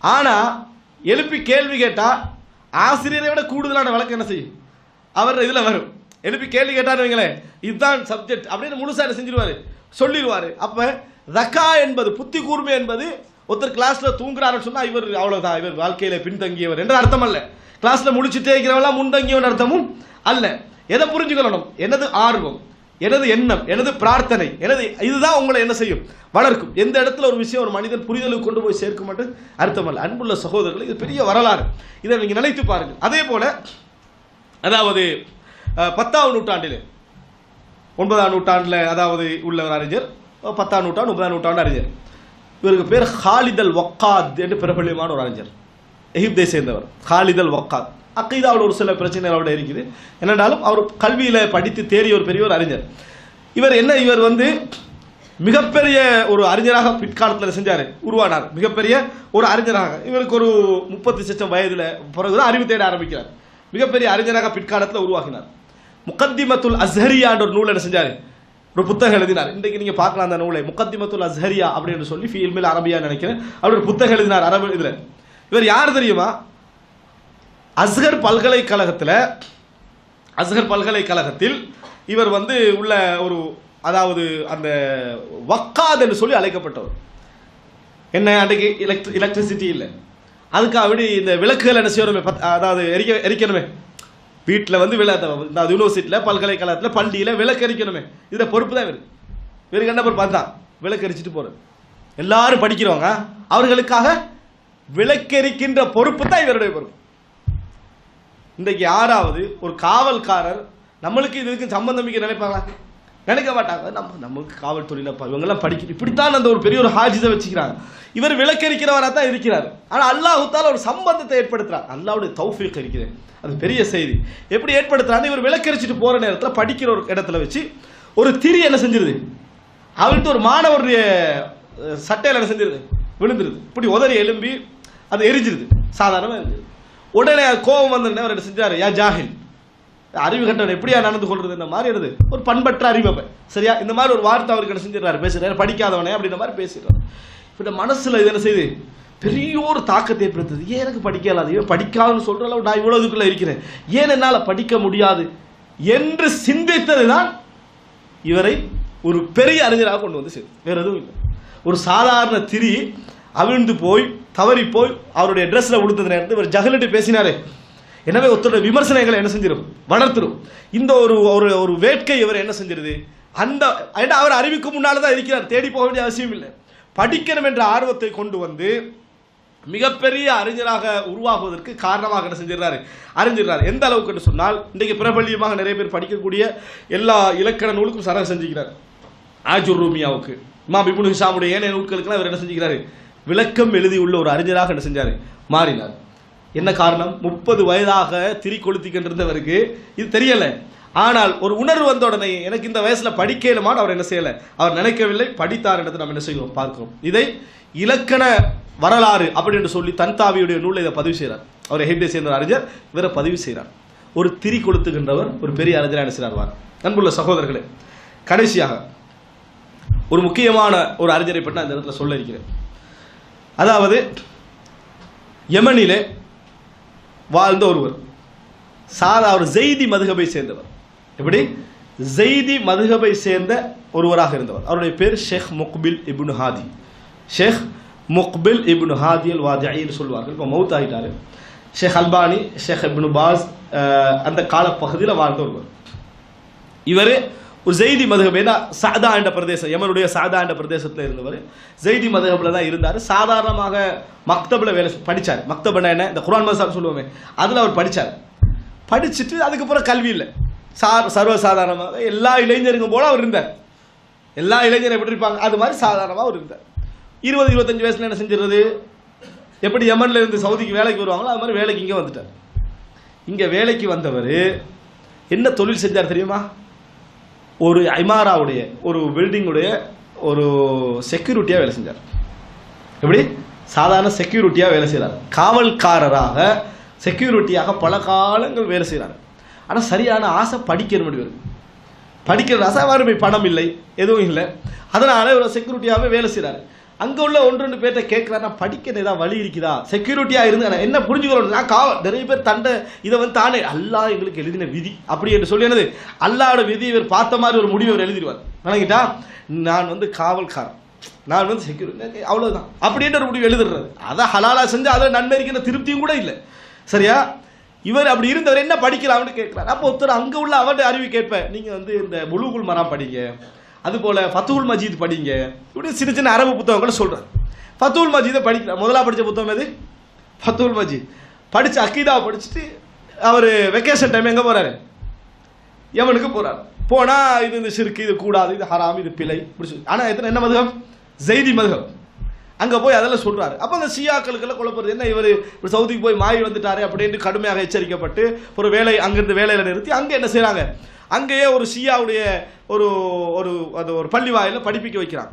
ஆனா எழுப்பி கேள்வி கேட்டா ஆசிரியரை விட கூடுதலான வழக்கு என்ன செய்யும் அவர் இதுல வரும். எழுப்பி கேள்வி கேட்டாரு வைங்களேன், இதுதான் சப்ஜெக்ட் அப்படின்னு முழுசா என்ன செஞ்சிருவாரு, சொல்லிடுவாரு. அப்ப ரக்கா என்பது, புத்தி கூர்மை என்பது, ஒருத்தர் கிளாஸ்ல தூங்குறாருன்னு சொன்னா இவர் அவ்வளவுதான், இவர் வாழ்க்கையில பின்தங்கியவர் என்ற அர்த்தம் அல்ல. கிளாஸ்ல முடிச்சுட்டே இருக்கிறவெல்லாம் முன்தங்கியவன் அர்த்தமும் அல்ல. எதை புரிஞ்சுக்கணும்? எனது ஆர்வம், எனது எண்ணம், எனது பிரார்த்தனை, இதுதான் உங்களை என்ன செய்யும், வளர்க்கும். எந்த இடத்துல ஒரு விஷயம் ஒரு மனிதன் புரிதலுக்கு கொண்டு போய் சேர்க்க மட்டும் அர்த்தம் அல்ல. அன்புள்ள சகோதரர்கள், இது பெரிய வரலாறு. இதை நீங்க நினைத்து பாருங்கள். அதே போல அதாவது 10ஆம் நூற்றாண்டில் 9ஆம் நூற்றாண்டில் அதாவது உள்ள ஒரு அறிஞர், 10ஆம் நூற்றாண்டு 9ஆம் நூற்றாண்டு அறிஞர். இவருக்கு பேர் ஹாலித் அல் வக்காத் என்று பிரபல்யமான ஒரு அறிஞர், எகிப்தை சேர்ந்தவர். ஹாலித் அல் வக்காத். அக்கீதாவில் ஒரு சில பிரச்சனைகள் அவருடைய இருக்குது. என்னென்றாலும் அவர் கல்வியில படித்து தேறிய ஒரு பெரிய ஒரு அறிஞர். இவர் மிகப்பெரிய ஒரு அறிஞராக பிற்காலத்தில் செஞ்சார், உருவானார். மிகப்பெரிய ஒரு அறிஞராக இவருக்கு ஒரு 30 லட்சம் வயதுல பிறகுதான் அறிவு தேட ஆரம்பிக்கிறார். மிகப்பெரிய அறிஞராக பிற்காலத்தில் உருவாகினார். முகத்திமத்துல் அஸ்ஹரியா என்ற ஒரு நூல் என்ன செஞ்சார், ஒரு புத்தகம் எழுதினார். இன்றைக்கு நீங்க பார்க்கலாம் அந்த நூலை, முகத்திமத்துல் அஸ்ஹரியா அப்படின்னு சொல்லி இல்மில் அரபியா நினைக்கிறேன். அவர் ஒரு புத்தகம் எழுதினார் அரபு இதுல. இவர் யார் தெரியுமா? அஸ்ஹர் பல்கலைக்கழகத்தில் இவர் உள்ள ஒரு, அதாவது அந்த வக்காத் என்று சொல்லி அழைக்கப்பட்டவர். என்ன, அன்றைக்கு எலக்ட்ரிசிட்டி இல்லை, அதுக்காக அப்படி இந்த விளக்குகள் என்ன செய்யணுமே, அதாவது எரிக்கணுமே வீட்டில் யூனிவர்சிட்டியில், பல்கலைக்கழகத்தில், பள்ளியில் விளக்கு எரிக்கணுமே. இதில் பொறுப்பு தான் இவருக்கு என்ன பொறுப்பு? அதுதான் விளக்கு எரிச்சிட்டு போறது. எல்லாரும் படிக்கிறவங்க அவர்களுக்காக விளக்கெரிக்கின்ற பொறுப்பு தான் இவருடைய பொறுப்பு. இன்றைக்கு யாராவது ஒரு காவல்காரர் நம்மளுக்கு இதுக்கு சம்பந்தம் நினைப்பாங்களா? நினைக்க மாட்டாங்க. நமக்கு காவல்துறையில இவங்கெல்லாம் படிக்க இப்படித்தான் அந்த ஒரு பெரிய ஒரு ஹாஜிதை வச்சுக்கிறாங்க. இவர் விளக்கெரிக்கிறவராக தான் இருக்கிறார். ஆனால் அல்லாஹ் தால ஒரு சம்பந்தத்தை ஏற்படுத்துறார். அல்லாஹ்வுடைய தௌஃபீக் இருக்குது. அது பெரிய செய்தி. எப்படி ஏற்படுத்துறாரு? இவர் விளக்கெரிச்சிட்டு போற நேரத்தில் படிக்கிற ஒரு இடத்துல வச்சு ஒரு திரி என்ன செஞ்சிருது, அவர்கிட்ட ஒரு மாணவருடைய சட்டையில் என்ன செஞ்சிருது, விழுந்துருது. இப்படி உதறி எழும்பி அது எரிஞ்சிருது. சாதாரணமாக எரிஞ்சிருது. உடனே கோபம் வந்து அவர் என்ன செஞ்சாரு, யா ஜாஹில், அறிவு கட்டவன் எப்படியா நடந்து கொள்றது, இந்த மாதிரி எழுது, ஒரு பண்பற்ற அறிவை சரியா, இந்த மாதிரி ஒரு வார்த்தை அவருக்கு என்ன செஞ்சிடறாரு, பேசுறாரு, படிக்காதவனே அப்படின்ற மாதிரி பேசுறாரு. இப்போ மனசுல இது என்ன செய்யுது, பெரிய ஒரு தாக்கத்தை ஏற்படுத்துது. ஏன் எனக்கு படிக்கலாது, ஏன் படிக்காதுன்னு சொல்ற அளவு நான் இவ்வளவு இதுக்குள்ள இருக்கிறேன், ஏன் என்னால் படிக்க முடியாது என்று சிந்தித்தது தான் இவரை ஒரு பெரிய அறிஞராக கொண்டு வந்து சேர்த்து. வேற எதுவும் இல்லை. ஒரு சாதாரண திரி அவிழ்ந்து போய் தவறி போய் அவருடைய ட்ரெஸ்ல உடுத்தது நேரத்தில் இவர் ஜஹலிட்டு பேசினாரே, எனவே ஒருத்தருடைய விமர்சனங்களை என்ன செஞ்சிடும், வளர்த்துடும். இந்த ஒரு ஒரு வேட்கை இவர் என்ன செஞ்சிருது, அந்த அவர் அறிவிக்கு முன்னால தான் இருக்கிறார், தேடி போக வேண்டிய அவசியம் இல்லை. படிக்கணும் என்ற ஆர்வத்தை கொண்டு வந்து மிகப்பெரிய அறிஞராக உருவாகுவதற்கு காரணமாக என்ன செஞ்சிடறாரு, அறிஞ்சிடறாரு. எந்த அளவுக்கு என்று சொன்னால், இன்றைக்கு பிரபல்யமாக நிறைய பேர் படிக்கக்கூடிய எல்லா இலக்கண நூலுக்கும் சரக செஞ்சுக்கிறார். ஆஜுர் ரூமியாவுக்கு, இமாம் இப்னு ஹிஷாமுடைய ஏனைய நூல்களுக்கெல்லாம் இவர் என்ன செஞ்சுக்கிறாரு, விளக்கம் எழுதியுள்ள ஒரு அறிஞராக என்ன செஞ்சார், மாறினார். என்ன காரணம், 30 வயதாக திரி கொளுத்திக்கின்றிருந்தவருக்கு இது தெரியல. ஆனால் ஒரு உணர்வு வந்த உடனே எனக்கு இந்த வயசுல படிக்கலுமான்னு அவர் என்ன செய்யல, அவர் நினைக்கவில்லை, படித்தார் என்றதை நம்ம என்ன செய்கிறோம், பார்க்கிறோம். இதை இலக்கண வரலாறு அப்படி என்று சொல்லி தன்தாவியுடைய நூலை இதை பதிவு செய்கிறார். அவர் எகிப்தை சேர்ந்த அறிஞர், இவரை பதிவு செய்கிறார். ஒரு திரி கொளுத்துகின்றவர் ஒரு பெரிய அறிஞராக என்ன செய்கிறார். அன்புள்ள சகோதரர்களே, கடைசியாக ஒரு முக்கியமான ஒரு அறிஞரை பற்றி நான் இந்த இடத்துல சொல்ல இருக்கிறேன். அதாவது யமனிலே வாழ்ந்த ஒருவர், ஒரு ஜெய்தி மதுஹபை சேர்ந்தவர். எப்படி, ஜெய்தி மதுஹபை சேர்ந்த ஒருவராக இருந்தவர். அவருடைய பேர் ஷேக் முக்பில் இப்னு ஹாதி. ஷேக் முக்பில் இப்னு ஹாதி அல் வாதிஇன்னு சொல்வார்கள். இப்போ மௌத் ஆகிட்டாரு. ஷேக் அல்பானி, ஷேக் இப்னு பாஸ் அந்த கால பகுதியில் வாழ்ந்த ஒருவர். இவர் ஒரு ஜெய்தி மதுஹப், ஏன்னா சாதா என்ற பிரதேசம், யமனுடைய சாதா என்ற பிரதேசத்தில் இருந்தவர். ஜெய்தி மதுஹப்பில் தான் இருந்தார். சாதாரணமாக மக்தபில் வேலை படித்தார். மக்தப்னா என்ன, இந்த குர்ஆன் மதரசா சொல்லுவோமே, அதில் அவர் படித்தார். படிச்சுட்டு அதுக்கப்புறம் கல்வி இல்லை, சர்வசாதாரணமாக எல்லா இளைஞருக்கும் போல அவர் இருந்தார். எல்லா இளைஞரும் எப்படி இருப்பாங்க அது மாதிரி சாதாரணமாக அவர் இருந்தார். 20-25 வயசுல என்ன செஞ்சிருது, எப்படி யமன்ல இருந்து சவுதிக்கு வேலைக்கு வருவாங்களோ அது மாதிரி வேலைக்கு இங்கே வந்துட்டார். இங்கே வேலைக்கு வந்தவர் என்ன தொழில் செஞ்சார் தெரியுமா, ஒரு ஐமாராவுடைய ஒரு பில்டிங்குடைய ஒரு செக்யூரிட்டியாக வேலை செஞ்சார். எப்படி, சாதாரண செக்யூரிட்டியாக வேலை செய்கிறார். காவல்காரராக செக்யூரிட்டியாக பல காலங்கள் வேலை செய்கிறார். ஆனால் சரியான ஆசை படிக்கணும், படிக்கிற ஆசை, வறுமை, பணம் இல்லை, எதுவும் இல்லை. அதனால ஒரு செக்யூரிட்டியாகவே வேலை செய்கிறார். அங்கே உள்ள 1-2 பேர்கிட்ட கேட்குறாரு, நான் படிக்க ஏதாவது வழி இருக்குதா, செக்யூரிட்டியாக இருந்து என்ன புரிஞ்சுக்கணும், நான் காவல் நிறைய பேர் தண்டை இதை வந்து தானே அல்லாஹ் எங்களுக்கு எழுதின விதி அப்படி என்று சொல்லி என்னது, அல்லாஹ்வோட விதி இவர் பார்த்த மாதிரி ஒரு முடிவை அவர் எழுதிடுவார். வணங்கிட்டா, நான் வந்து காவல்காரன், நான் வந்து செக்யூரிட்டி, அவ்வளோதான் அப்படின்ற ஒரு முடிவு எழுதுறது. அதை ஹலாலா செஞ்சு அதில் நன்மை இருக்கின்ற திருப்தியும் கூட இல்லை. சரியா, இவர் அப்படி இருந்தவர் என்ன படிக்கலாம்னு கேட்கிறார். அப்போ ஒருத்தர் அங்கே உள்ள அவருடைய அறிவு கேட்பேன், நீங்கள் வந்து இந்த புலூகுல் மராம் படிங்க, அதுபோல் ஃபத்துல் மஜீத் படிங்க, இப்படி சின்ன சின்ன அரபு புத்தகங்களை சொல்கிறார். ஃபத்துல் மஜீதை படிக்கிறார். முதலாக படித்த புத்தகம் எது, ஃபத்துல் மஜீத். படித்து அக்கீதாவை படிச்சுட்டு அவர் வெக்கேஷன் டைம் எங்கே போகிறாரு, யமனுக்கு போகிறார். போனால் இது இந்த ஷிர்க், இது கூடாது, இது ஹராம், இது பிழை இப்படி சொல்லி. ஆனால் என்ன மதுஹப், ஜெய்தி மதுஹப். அங்கே போய் அதெல்லாம் சொல்கிறாரு. அப்போ அந்த ஷியாக்களுக்கெல்லாம் குழப்பறது என்ன, இவர் சவுதிக்கு போய் மாறி வந்துட்டாரு அப்படின்ட்டு கடுமையாக எச்சரிக்கப்பட்டு ஒரு வேலை அங்கேருந்து வேலையில் நிறுத்தி அங்கே என்ன செய்கிறாங்க, அங்கேயே ஒரு ஷியாவுடைய ஒரு ஒரு அது ஒரு பள்ளி வாயிலில் படிப்பிக்க வைக்கிறாங்க.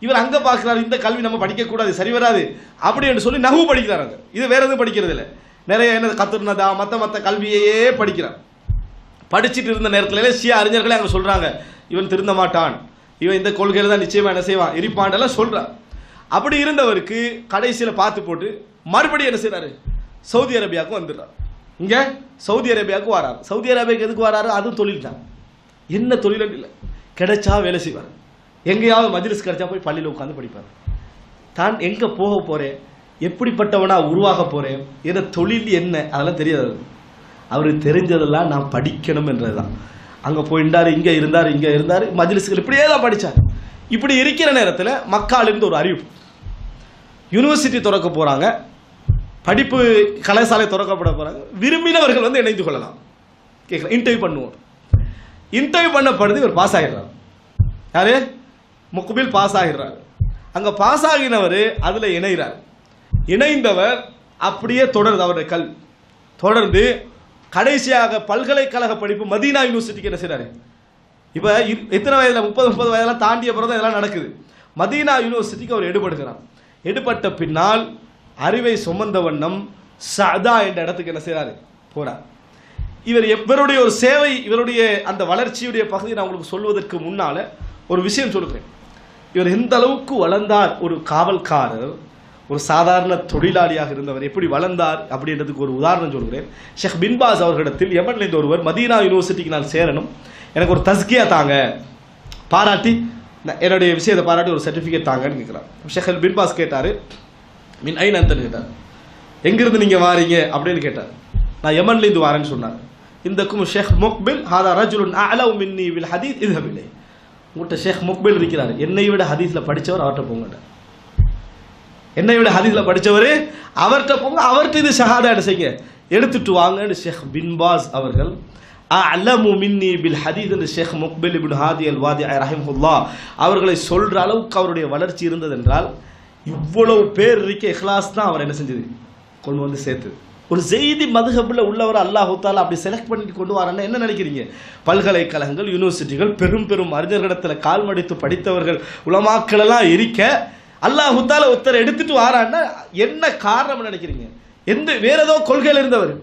இவர் அங்கே பார்க்குறாரு, இந்த கல்வி நம்ம படிக்கக்கூடாது, சரி வராது அப்படின்னு சொல்லி நஹு படிக்கிறாங்க. இது வேற எதுவும் படிக்கிறது இல்லை, நிறைய என்ன கத்துர்னதா மற்ற கல்வியையே படிக்கிறார். படிச்சுட்டு இருந்த நேரத்தில் ஷியா அறிஞர்களே அங்கே சொல்கிறாங்க, இவன் திருந்த மாட்டான், இவன் இந்த கொள்கையில் தான் நிச்சயமாக என்ன செய்வான், இருப்பான்லாம் சொல்கிறான். அப்படி இருந்தவருக்கு கடைசியில் பார்த்து போட்டு மறுபடியும் என்ன செய்கிறாரு, சவுதி அரேபியாவுக்கு வந்துடுறார். இங்கே சவுதி அரேபியாவுக்கு வராரு. சவுதி அரேபியாவுக்கு எதுக்கு வராரு, அதுவும் தொழில் தான். என்ன தொழில் இல்லை, கிடைச்சா வேலை செய்வார். எங்கேயாவது மஜ்லிஸ் கிடைச்சா போய் பள்ளியில் உட்காந்து படிப்பார். தான் எங்கே போக போகிறேன், எப்படிப்பட்டவனா உருவாக போகிறேன், என்ற தொழில் என்ன அதெல்லாம் தெரியாது. அவருக்கு தெரிஞ்சதெல்லாம் நான் படிக்கணும் என்றது தான். அங்கே போயிருந்தார், இங்கே இருந்தார், மஜ்லிஸ்கள் இப்படியே தான் படித்தார். இப்படி இருக்கிற நேரத்தில் மக்காலிருந்து ஒரு அறிவிப்பு, யூனிவர்சிட்டி திறக்க போகிறாங்க, படிப்பு கலாசாலை திறக்கப்பட போகிறாங்க, விரும்பினவர்கள் வந்து இணைந்து கொள்ளலாம். கேட்கலாம், இன்டர்வியூ பண்ணுவோம். இன்டர்வியூ பண்ணப்படுது, இவர் பாஸ் ஆகிடுறார். யாரு, முக்பில் பாஸ் ஆகிடுறாரு. அங்கே பாஸ் ஆகினவர் அதில் இணைகிறார். இணைந்தவர் அப்படியே தொடருது, அவருடைய கல்வி தொடர்ந்து கடைசியாக பல்கலைக்கழக படிப்பு மதீனா யூனிவர்சிட்டிக்கு என்ன செய்கிறாரு. இப்போ எத்தனை வயதில், 30 வயதெல்லாம் தாண்டிய பிறகு தான் இதெல்லாம் நடக்குது. மதீனா யூனிவர்சிட்டிக்கு அவர் எடுபடுகிறார். எடுபட்ட பின்னால் அறிவை சுமந்த வண்ணம் சதா என்ற இடத்துக்கு என்ன செய்கிறாரு, போகிறார். இவருடைய ஒரு சேவை, இவருடைய அந்த வளர்ச்சியுடைய பகுதியை நான் உங்களுக்கு சொல்வதற்கு முன்னால் ஒரு விஷயம் சொல்லுகிறேன். இவர் எந்த அளவுக்கு வளர்ந்தார், ஒரு காவல்காரர், ஒரு சாதாரண தொழிலாளியாக இருந்தவர் எப்படி வளர்ந்தார் அப்படின்றதுக்கு ஒரு உதாரணம் சொல்கிறேன். ஷேக் பின் பாஸ் அவர்களிடத்தில் யமன்லேருந்து ஒருவர் மதீனா யூனிவர்சிட்டிக்கு நான் சேரணும், எனக்கு ஒரு தஸ்கியா தாங்க, பாராட்டி என்னுடைய விஷயத்தை பாராட்டி ஒரு சர்டிஃபிகேட் தாங்கன்னு கேட்குறார். ஷேக் பின் பாஸ் கேட்டார், மின் ஐன் அந்தன்னு கேட்டார், எங்கிருந்து நீங்கள் வாரீங்க அப்படின்னு கேட்டார். நான் யமன்லேருந்து வரேன்னு சொன்னார். இந்தக்கும் ஷேக் முக்பில் ஹாதா ரஜுலுன் அலவு மின்னி வில் ஹதீஸ் இதுஹபிலே, உங்கள்கிட்ட ஷேக் முக்பில் இருக்கிறார், என்னை விட ஹதீஸில் படித்தவர், அவர்கிட்ட போங்க. என்னை விட ஹதீஸில் படித்தவர் அவர்கிட்ட போங்க, அவர்கிட்ட இது ஷஹாதா செய்யுங்க, எடுத்துட்டு வாங்கன்னு ஷேக் பின் பாஸ் அவர்கள் அலமு மின்னி பில் ஹதீஸ் என்று ஷேக் முக்பில் இப்னு ஹாதி அல் வாதி ரஹிமஹுல்லாஹ் அவர்களை சொல்கிற அளவுக்கு அவருடைய வளர்ச்சி இருந்தது என்றால், இவ்வளவு பேர் இருக்க இஹ்லாஸ் தான் அவர் என்ன செஞ்சது, கொண்டு வந்து சேர்த்தது. ஒரு செய்தி மதுஹபில் உள்ளவர் அல்லாஹ் தஆலா அப்படி செலக்ட் பண்ணிட்டு கொண்டு வரான்னு என்ன நினைக்கிறீங்க? பல்கலைக்கழகங்கள், யூனிவர்சிட்டிகள், பெரும் பெரும் அறிஞர்களிடத்தில் கால் மடித்து படித்தவர்கள், உலமாக்கள் எல்லாம் இருக்க அல்லாஹ் தஆலா ஒருத்தரை எடுத்துட்டு வாரான்னா என்ன காரணம் நினைக்கிறீங்க? வேற ஏதோ கொள்கையில் இருந்தவர்.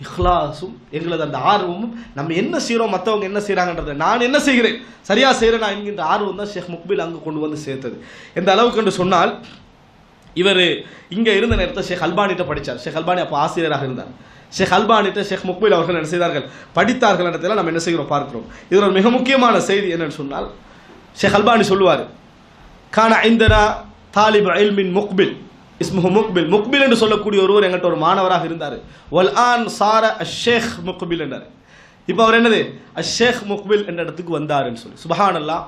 இஹ்லாஸும் எங்களது அந்த ஆர்வமும், நம்ம என்ன செய்கிறோம், மற்றவங்க என்ன செய்கிறாங்கன்றத நான் என்ன செய்கிறேன், சரியா செய்கிறேன் நான் என்கின்ற ஆர்வம் தான் ஷேக் முக்பில் அங்கே கொண்டு வந்து சேர்த்தது. எந்த அளவுக்கு என்று சொன்னால், இவர் இங்கே இருந்த நேரத்தில் ஷேக் அல்பானிட்ட படித்தார். ஷேக் அல்பானி அப்போ ஆசிரியராக இருந்தார். ஷேக் அல்பானிட்ட ஷேக் முக்பில் அவர்கள் என்ன செய்தார்கள், படித்தார்கள் என்றதெல்லாம் நம்ம என்ன செய்கிறோம் பார்க்கிறோம். இதில் ஒரு மிக முக்கியமான செய்தி என்னன்னு சொன்னால், ஷேக் அல்பானி சொல்லுவார், கான இந்தனா தாலிபு இல்மின் முக்பில் இஸ்முஹு முக்பில், முக்பில் என்று சொல்லக்கூடிய ஒருவர் எங்கிட்ட ஒரு மாணவராக இருந்தார். வல் ஆன் சார அஷேக் முக்பில் என்றார். இப்போ அவர் என்னது, அஷேக் முக்பில் என்ற இடத்துக்கு வந்தாருன்னு சொல்லி. சுபஹானல்லாஹ்.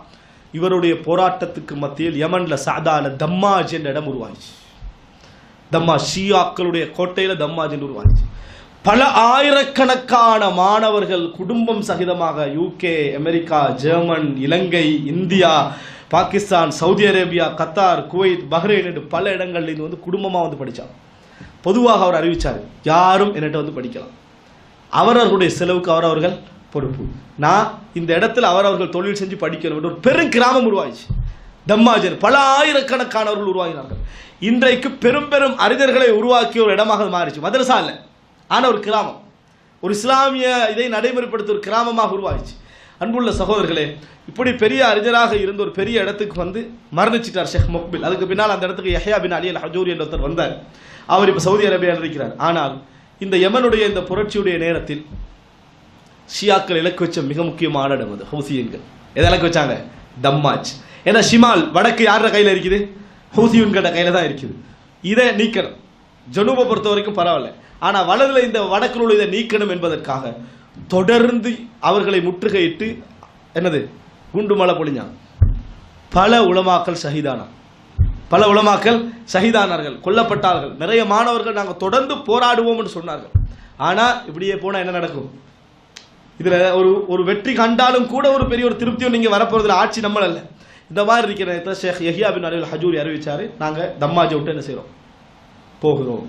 இவருடைய போராட்டத்துக்கு மத்தியில் யமன்ல சாதால தம்மாஜ் என்ற இடம் உருவாச்சு. தம்மாஜ், ஷியாக்களுடைய கோட்டையில் தம்மாஜ் என்று உருவாச்சு. பல ஆயிரக்கணக்கான மாணவர்கள் குடும்பம் சகிதமாக UK, America, German, Ilangai, India, Pakistan, Saudi Arabia, Qatar, Kuwait, Bahrain என்று பல இடங்கள்ல இது வந்து குடும்பமாக வந்து படித்தாங்க. பொதுவாக அவர் அறிவித்தார், யாரும் என்கிட்ட வந்து படிக்கலாம், அவரவர்களுடைய செலவுக்கு அவரவர்கள் பொறுப்பு, நான் இந்த இடத்துல அவரவர்கள் தொழில் செஞ்சு படிக்கணும் என்று ஒரு பெரும் கிராமம் உருவாயிச்சு. தம்மாஜர் பல ஆயிரக்கணக்கானவர்கள் உருவாகினார்கள். இன்றைக்கு பெரும் பெரும் அறிஞர்களை உருவாக்கிய ஒரு இடமாக மாறிச்சு. மதரசா இல்லை, ஆனால் ஒரு கிராமம், ஒரு இஸ்லாமிய இதை நடைமுறைப்படுத்த ஒரு கிராமமாக உருவாயிச்சு. அன்புள்ள சகோதரர்களே, இப்படி பெரிய அறிஞராக இருந்த ஒரு பெரிய இடத்துக்கு வந்து மரணிச்சிட்டார் ஷேக் முக்பில். அதுக்கு பின்னால் அந்த இடத்துக்கு யஹ்யா பின் அலி அல் ஹஜூரி என்ற ஒருத்தர் வந்தார். அவர் இப்போ சவுதி அரேபியாவில் இருக்கிறார். ஆனால் இந்த யமனுடைய இந்த புரட்சியுடைய நேரத்தில் ஷியாக்கள் இலக்கு வச்ச மிக முக்கியமான இடம் அது ஹூசியன்கள். எதை இலக்கு வச்சாங்க? தம்மாஜ். ஏன்னா ஷிமால் வடக்கு யாரோட கையில் இருக்குது? ஹூசியன்களோட கையில் தான் இருக்குது. இதை நீக்கணும். ஜனூபை பொறுத்த வரைக்கும் பரவாயில்ல, ஆனால் வலதில் இந்த வடக்கில் உள்ள இதை நீக்கணும் என்பதற்காக தொடர்ந்து அவர்களை முற்றுகையிட்டு என்னது குண்டு மழை பொழிஞ்சாங்க. பல உலமாக்கள் ஷஹீதானார்கள், கொல்லப்பட்டார்கள். நிறைய மாணவர்கள் நாங்கள் தொடர்ந்து போராடுவோம் என்று சொன்னார்கள். ஆனால் இப்படியே போனால் என்ன நடக்கும்? இதில் ஒரு வெற்றி கண்டாலும் கூட ஒரு பெரிய ஒரு திருப்தியும் நீங்கள் வரப்போறதுல ஆட்சி நம்மளல்ல. இந்த மாதிரி இருக்கிற நேரத்தில் ஷேக் யஹ்யா பின் அலி அல் ஹஜூரி அறிவிச்சாரு, நாங்கள் தம்மாஜை விட்டு என்ன செய்கிறோம், போகிறோம்.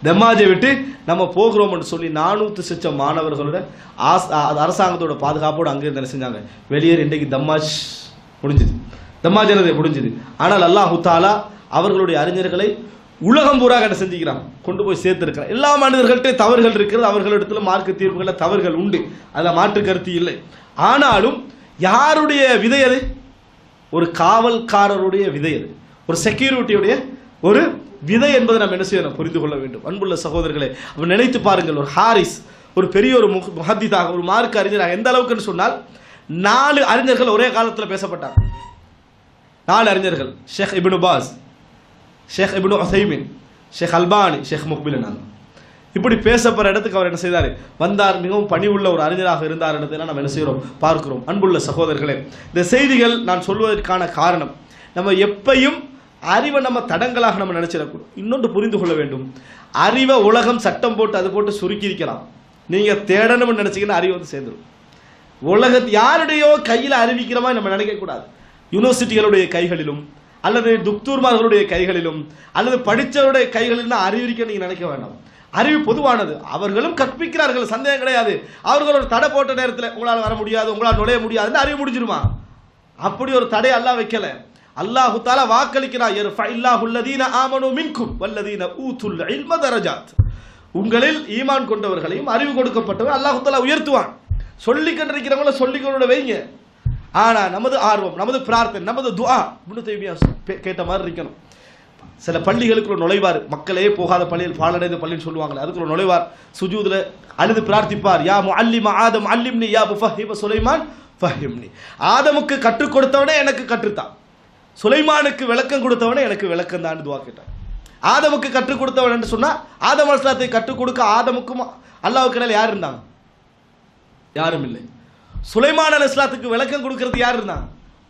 தம்மாஜை விட்டு நம்ம போகிறோம் என்று சொல்லி 400 லட்சம் மாணவர்களோட அரசாங்கத்தோட பாதுகாப்போடு அங்கிருந்து என்ன செஞ்சாங்க, வெளியேறி இன்றைக்கு தம்மாஜ் முடிஞ்சுது. தம்மாஜ் என்னது முடிஞ்சுது. ஆனால் அல்லாஹு தஆலா அவர்களுடைய அறிஞர்களை உலகம் பூராக என்ன செஞ்சுக்கிறான், கொண்டு போய் சேர்த்திருக்கிறான். எல்லா மனிதர்கள்ட்ட தவறுகள் இருக்கிறது, அவர்களிடத்துல மார்க்க தீர்ப்புகளில் தவறுகள் உண்டு, அதில் மாற்று கருத்து இல்லை. ஆனாலும் யாருடைய விதை அது? ஒரு காவல்காரருடைய விதை அது, ஒரு செக்யூரிட்டியுடைய ஒரு விதை என்பதை நம்ம என்ன செய்யணும், புரிந்து கொள்ள வேண்டும். அன்புள்ள சகோதரர்களே, அப்ப நினைத்து பாருங்கள், ஒரு ஹாரிஸ் ஒரு பெரிய ஒரு முஹத்திதாக, ஒரு மார்க்க அறிஞராக எந்த அளவுக்குன்னு சொன்னால் 4 அறிஞர்கள் ஒரே காலத்தில் பேசப்பட்டார். 4 அறிஞர்கள், ஷேக் இப்னு பாஸ், ஷேக் இப்னு உஸைமின், ஷேக் அல்பானி, ஷேக் முக்பில். இப்படி பேசப்படுற இடத்துக்கு அவர் என்ன செய்தார், வந்தார். மிகவும் பணிவுள்ள ஒரு அறிஞராக இருந்தார் என்றதெல்லாம் நம்ம என்ன செய்கிறோம், பார்க்கிறோம். அன்புள்ள சகோதரர்களே, இந்த செய்திகள் நான் சொல்வதற்கான காரணம், நம்ம எப்பையும் அறிவை நம்ம தடங்களாக நம்ம நினைச்சிடக்கூடும். இன்னொன்று புரிந்து கொள்ள வேண்டும், அறிவை உலகம் சட்டம் போட்டு அது போட்டு சுருக்கி இருக்கலாம். நீங்கள் தேடணும்னு நினச்சிங்கன்னா அறிவை வந்து சேர்ந்துடும். யாருடையோ கையில் அறிவிக்கிற மாதிரி நம்ம நினைக்கக்கூடாது. யூனிவர்சிட்டிகளுடைய கைகளிலும் அல்லது துக்தூர்மார்களுடைய கைகளிலும் அல்லது படித்தவருடைய கைகளிலும் தான் அறிவிக்க நீங்கள் நினைக்க வேண்டாம். அறிவு பொதுவானது, அவர்களும் கற்பிக்கிறார்கள், சந்தேகம் கிடையாது. அவர்கள் ஒரு தடை போட்ட நேரத்தில் உங்களால் வர முடியாது, உங்களால் நுழைய முடியாதுன்னு அறிவு முடிஞ்சிருமா? அப்படி ஒரு தடை அல்லாஹ் வைக்கல. அல்லாஹு தஆலா வாக்களிக்கிறார், யர்ஃபஇல்லாஹுல்லதீன ஆமனூ மின்கும் வல்லதீன ஊதுல் இல்ம தரஜாத். உங்களில் ஈமான் கொண்டவர்களையும் அறிவு கொடுக்கப்பட்டவர் அல்லாஹு தஆலா உயர்த்துவான். சொல்லிக் கொண்டிருக்கிறவங்கள சொல்லிக்கொண்டு வைங்க. ஆனால் நமது ஆர்வம், நமது பிரார்த்தனை, நமது துஆ இப்னு தய்மியா கேட்ட மாதிரி இருக்கணும். சில பள்ளிகளுக்குள்ள நுழைவார், மக்களே போகாத பள்ளியில் பாலடைந்த பள்ளின்னு சொல்லுவாங்களே, அதுக்குள்ள நுழைவார், சுஜூதுல அழுது பிரார்த்திப்பார், யா முஅல்லிம ஆதம் அல்லிம்னி யா முஃபஹிம சுலைமான் ஃபஹிம்னி. ஆதமுக்கு கற்றுக் கொடுத்தவனே எனக்கு கற்றுத்தான், சுலைமானுக்கு விளக்கம் கொடுத்தவனே எனக்கு விளக்கம் தான் துஆ கேட்டார். ஆதமுக்கு கற்றுக் கொடுத்தவன் என்று சொன்னா ஆதம் அலைஹிஸ்ஸலாத்தை கற்றுக் கொடுக்க ஆதமுக்கும் அல்லாஹ்வுக்கு இடையில யார் இருந்தாங்க? யாரும் இல்லை. சுலைமான் அலைஹிஸ்ஸலாத்துக்கு விளக்கம் கொடுக்கிறது யார் இருந்தாங்க?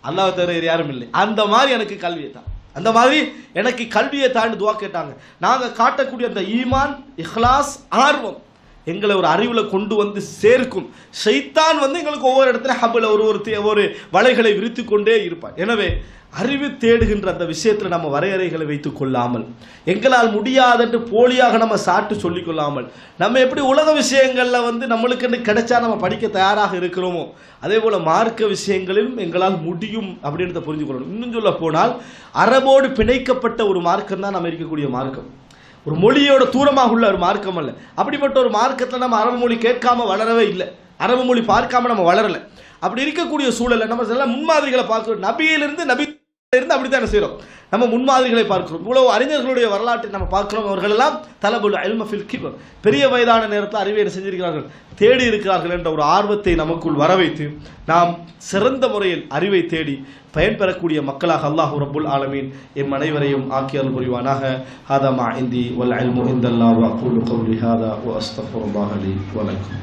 அல்லாஹ் தவிர யாரும் இல்லை. அந்த மாதிரி எனக்கு கல்வியை தான், அந்த மாதிரி எனக்கு கல்வியை தாண்டி துவா கேட்டாங்க. நாங்கள் காட்டக்கூடிய அந்த ஈமான், இஹ்லாஸ், ஆர்வம் எங்களை ஒரு அறிவில் கொண்டு வந்து சேர்க்கும். ஷைத்தான் வந்து எங்களுக்கு ஒவ்வொரு இடத்துல ஹபில் ஒரு வலைகளை விரித்து கொண்டே இருப்பான். எனவே அறிவு தேடுகின்ற அந்த விஷயத்தில் நம்ம வரையறைகளை வைத்துக் கொள்ளாமல், எங்களால் முடியாதென்று போலியாக நம்ம சாட்டு சொல்லிக் கொள்ளாமல், நம்ம எப்படி உலக விஷயங்களில் வந்து நம்மளுக்கு கிடைச்சா நம்ம படிக்க தயாராக இருக்கிறோமோ அதே போல் மார்க்க விஷயங்களிலும் எங்களால் முடியும் அப்படின்றத புரிஞ்சு கொள்ளணும். இன்னும் சொல்ல போனால் அரபோடு பிணைக்கப்பட்ட ஒரு மார்க்கம் தான் நம்ம இருக்கக்கூடிய மார்க்கம். ஒரு மொழியோட தூரமாக உள்ள ஒரு மார்க்கம் அல்ல. அப்படிப்பட்ட ஒரு மார்க்கத்தில் நம்ம அரபு மொழி கேட்காம வளரவே இல்லை, அரபு மொழி பார்க்காம நம்ம வளரலை. அப்படி இருக்கக்கூடிய சூழலை நம்ம சில முன்மாதிரிகளை பார்க்கிறோம். நபியிலிருந்து அப்படித்தான் என்ன செய்கிறோம், நம்ம முன்மாதிரிகளை பார்க்கிறோம். இவ்வளவு அறிஞர்களுடைய வரலாற்றை நம்ம பார்க்கிறோம். அவர்கள் எல்லாம் தலபுல் இல்ம ஃபில் கிபர், பெரிய வயதான நேரத்தில் அறிவை செஞ்சிருக்கிறார்கள், தேடி இருக்கிறார்கள் என்ற ஒரு ஆர்வத்தை நமக்குள் வரவைத்து நாம் சிறந்த முறையில் அறிவை தேடி பயன்பெறக்கூடிய மக்களாக அல்லாஹ் ரப்புல் ஆலமீன் எம் அனைவரையும் ஆக்கியல் புரிவானாக. ஹாதா மா இந்தி வல் இல்மு இந்தல்லாஹ் வ அகூலு கௌலி ஹாதா வ அஸ்தக்ஃபிருல்லாஹ லி வ லக்கும்.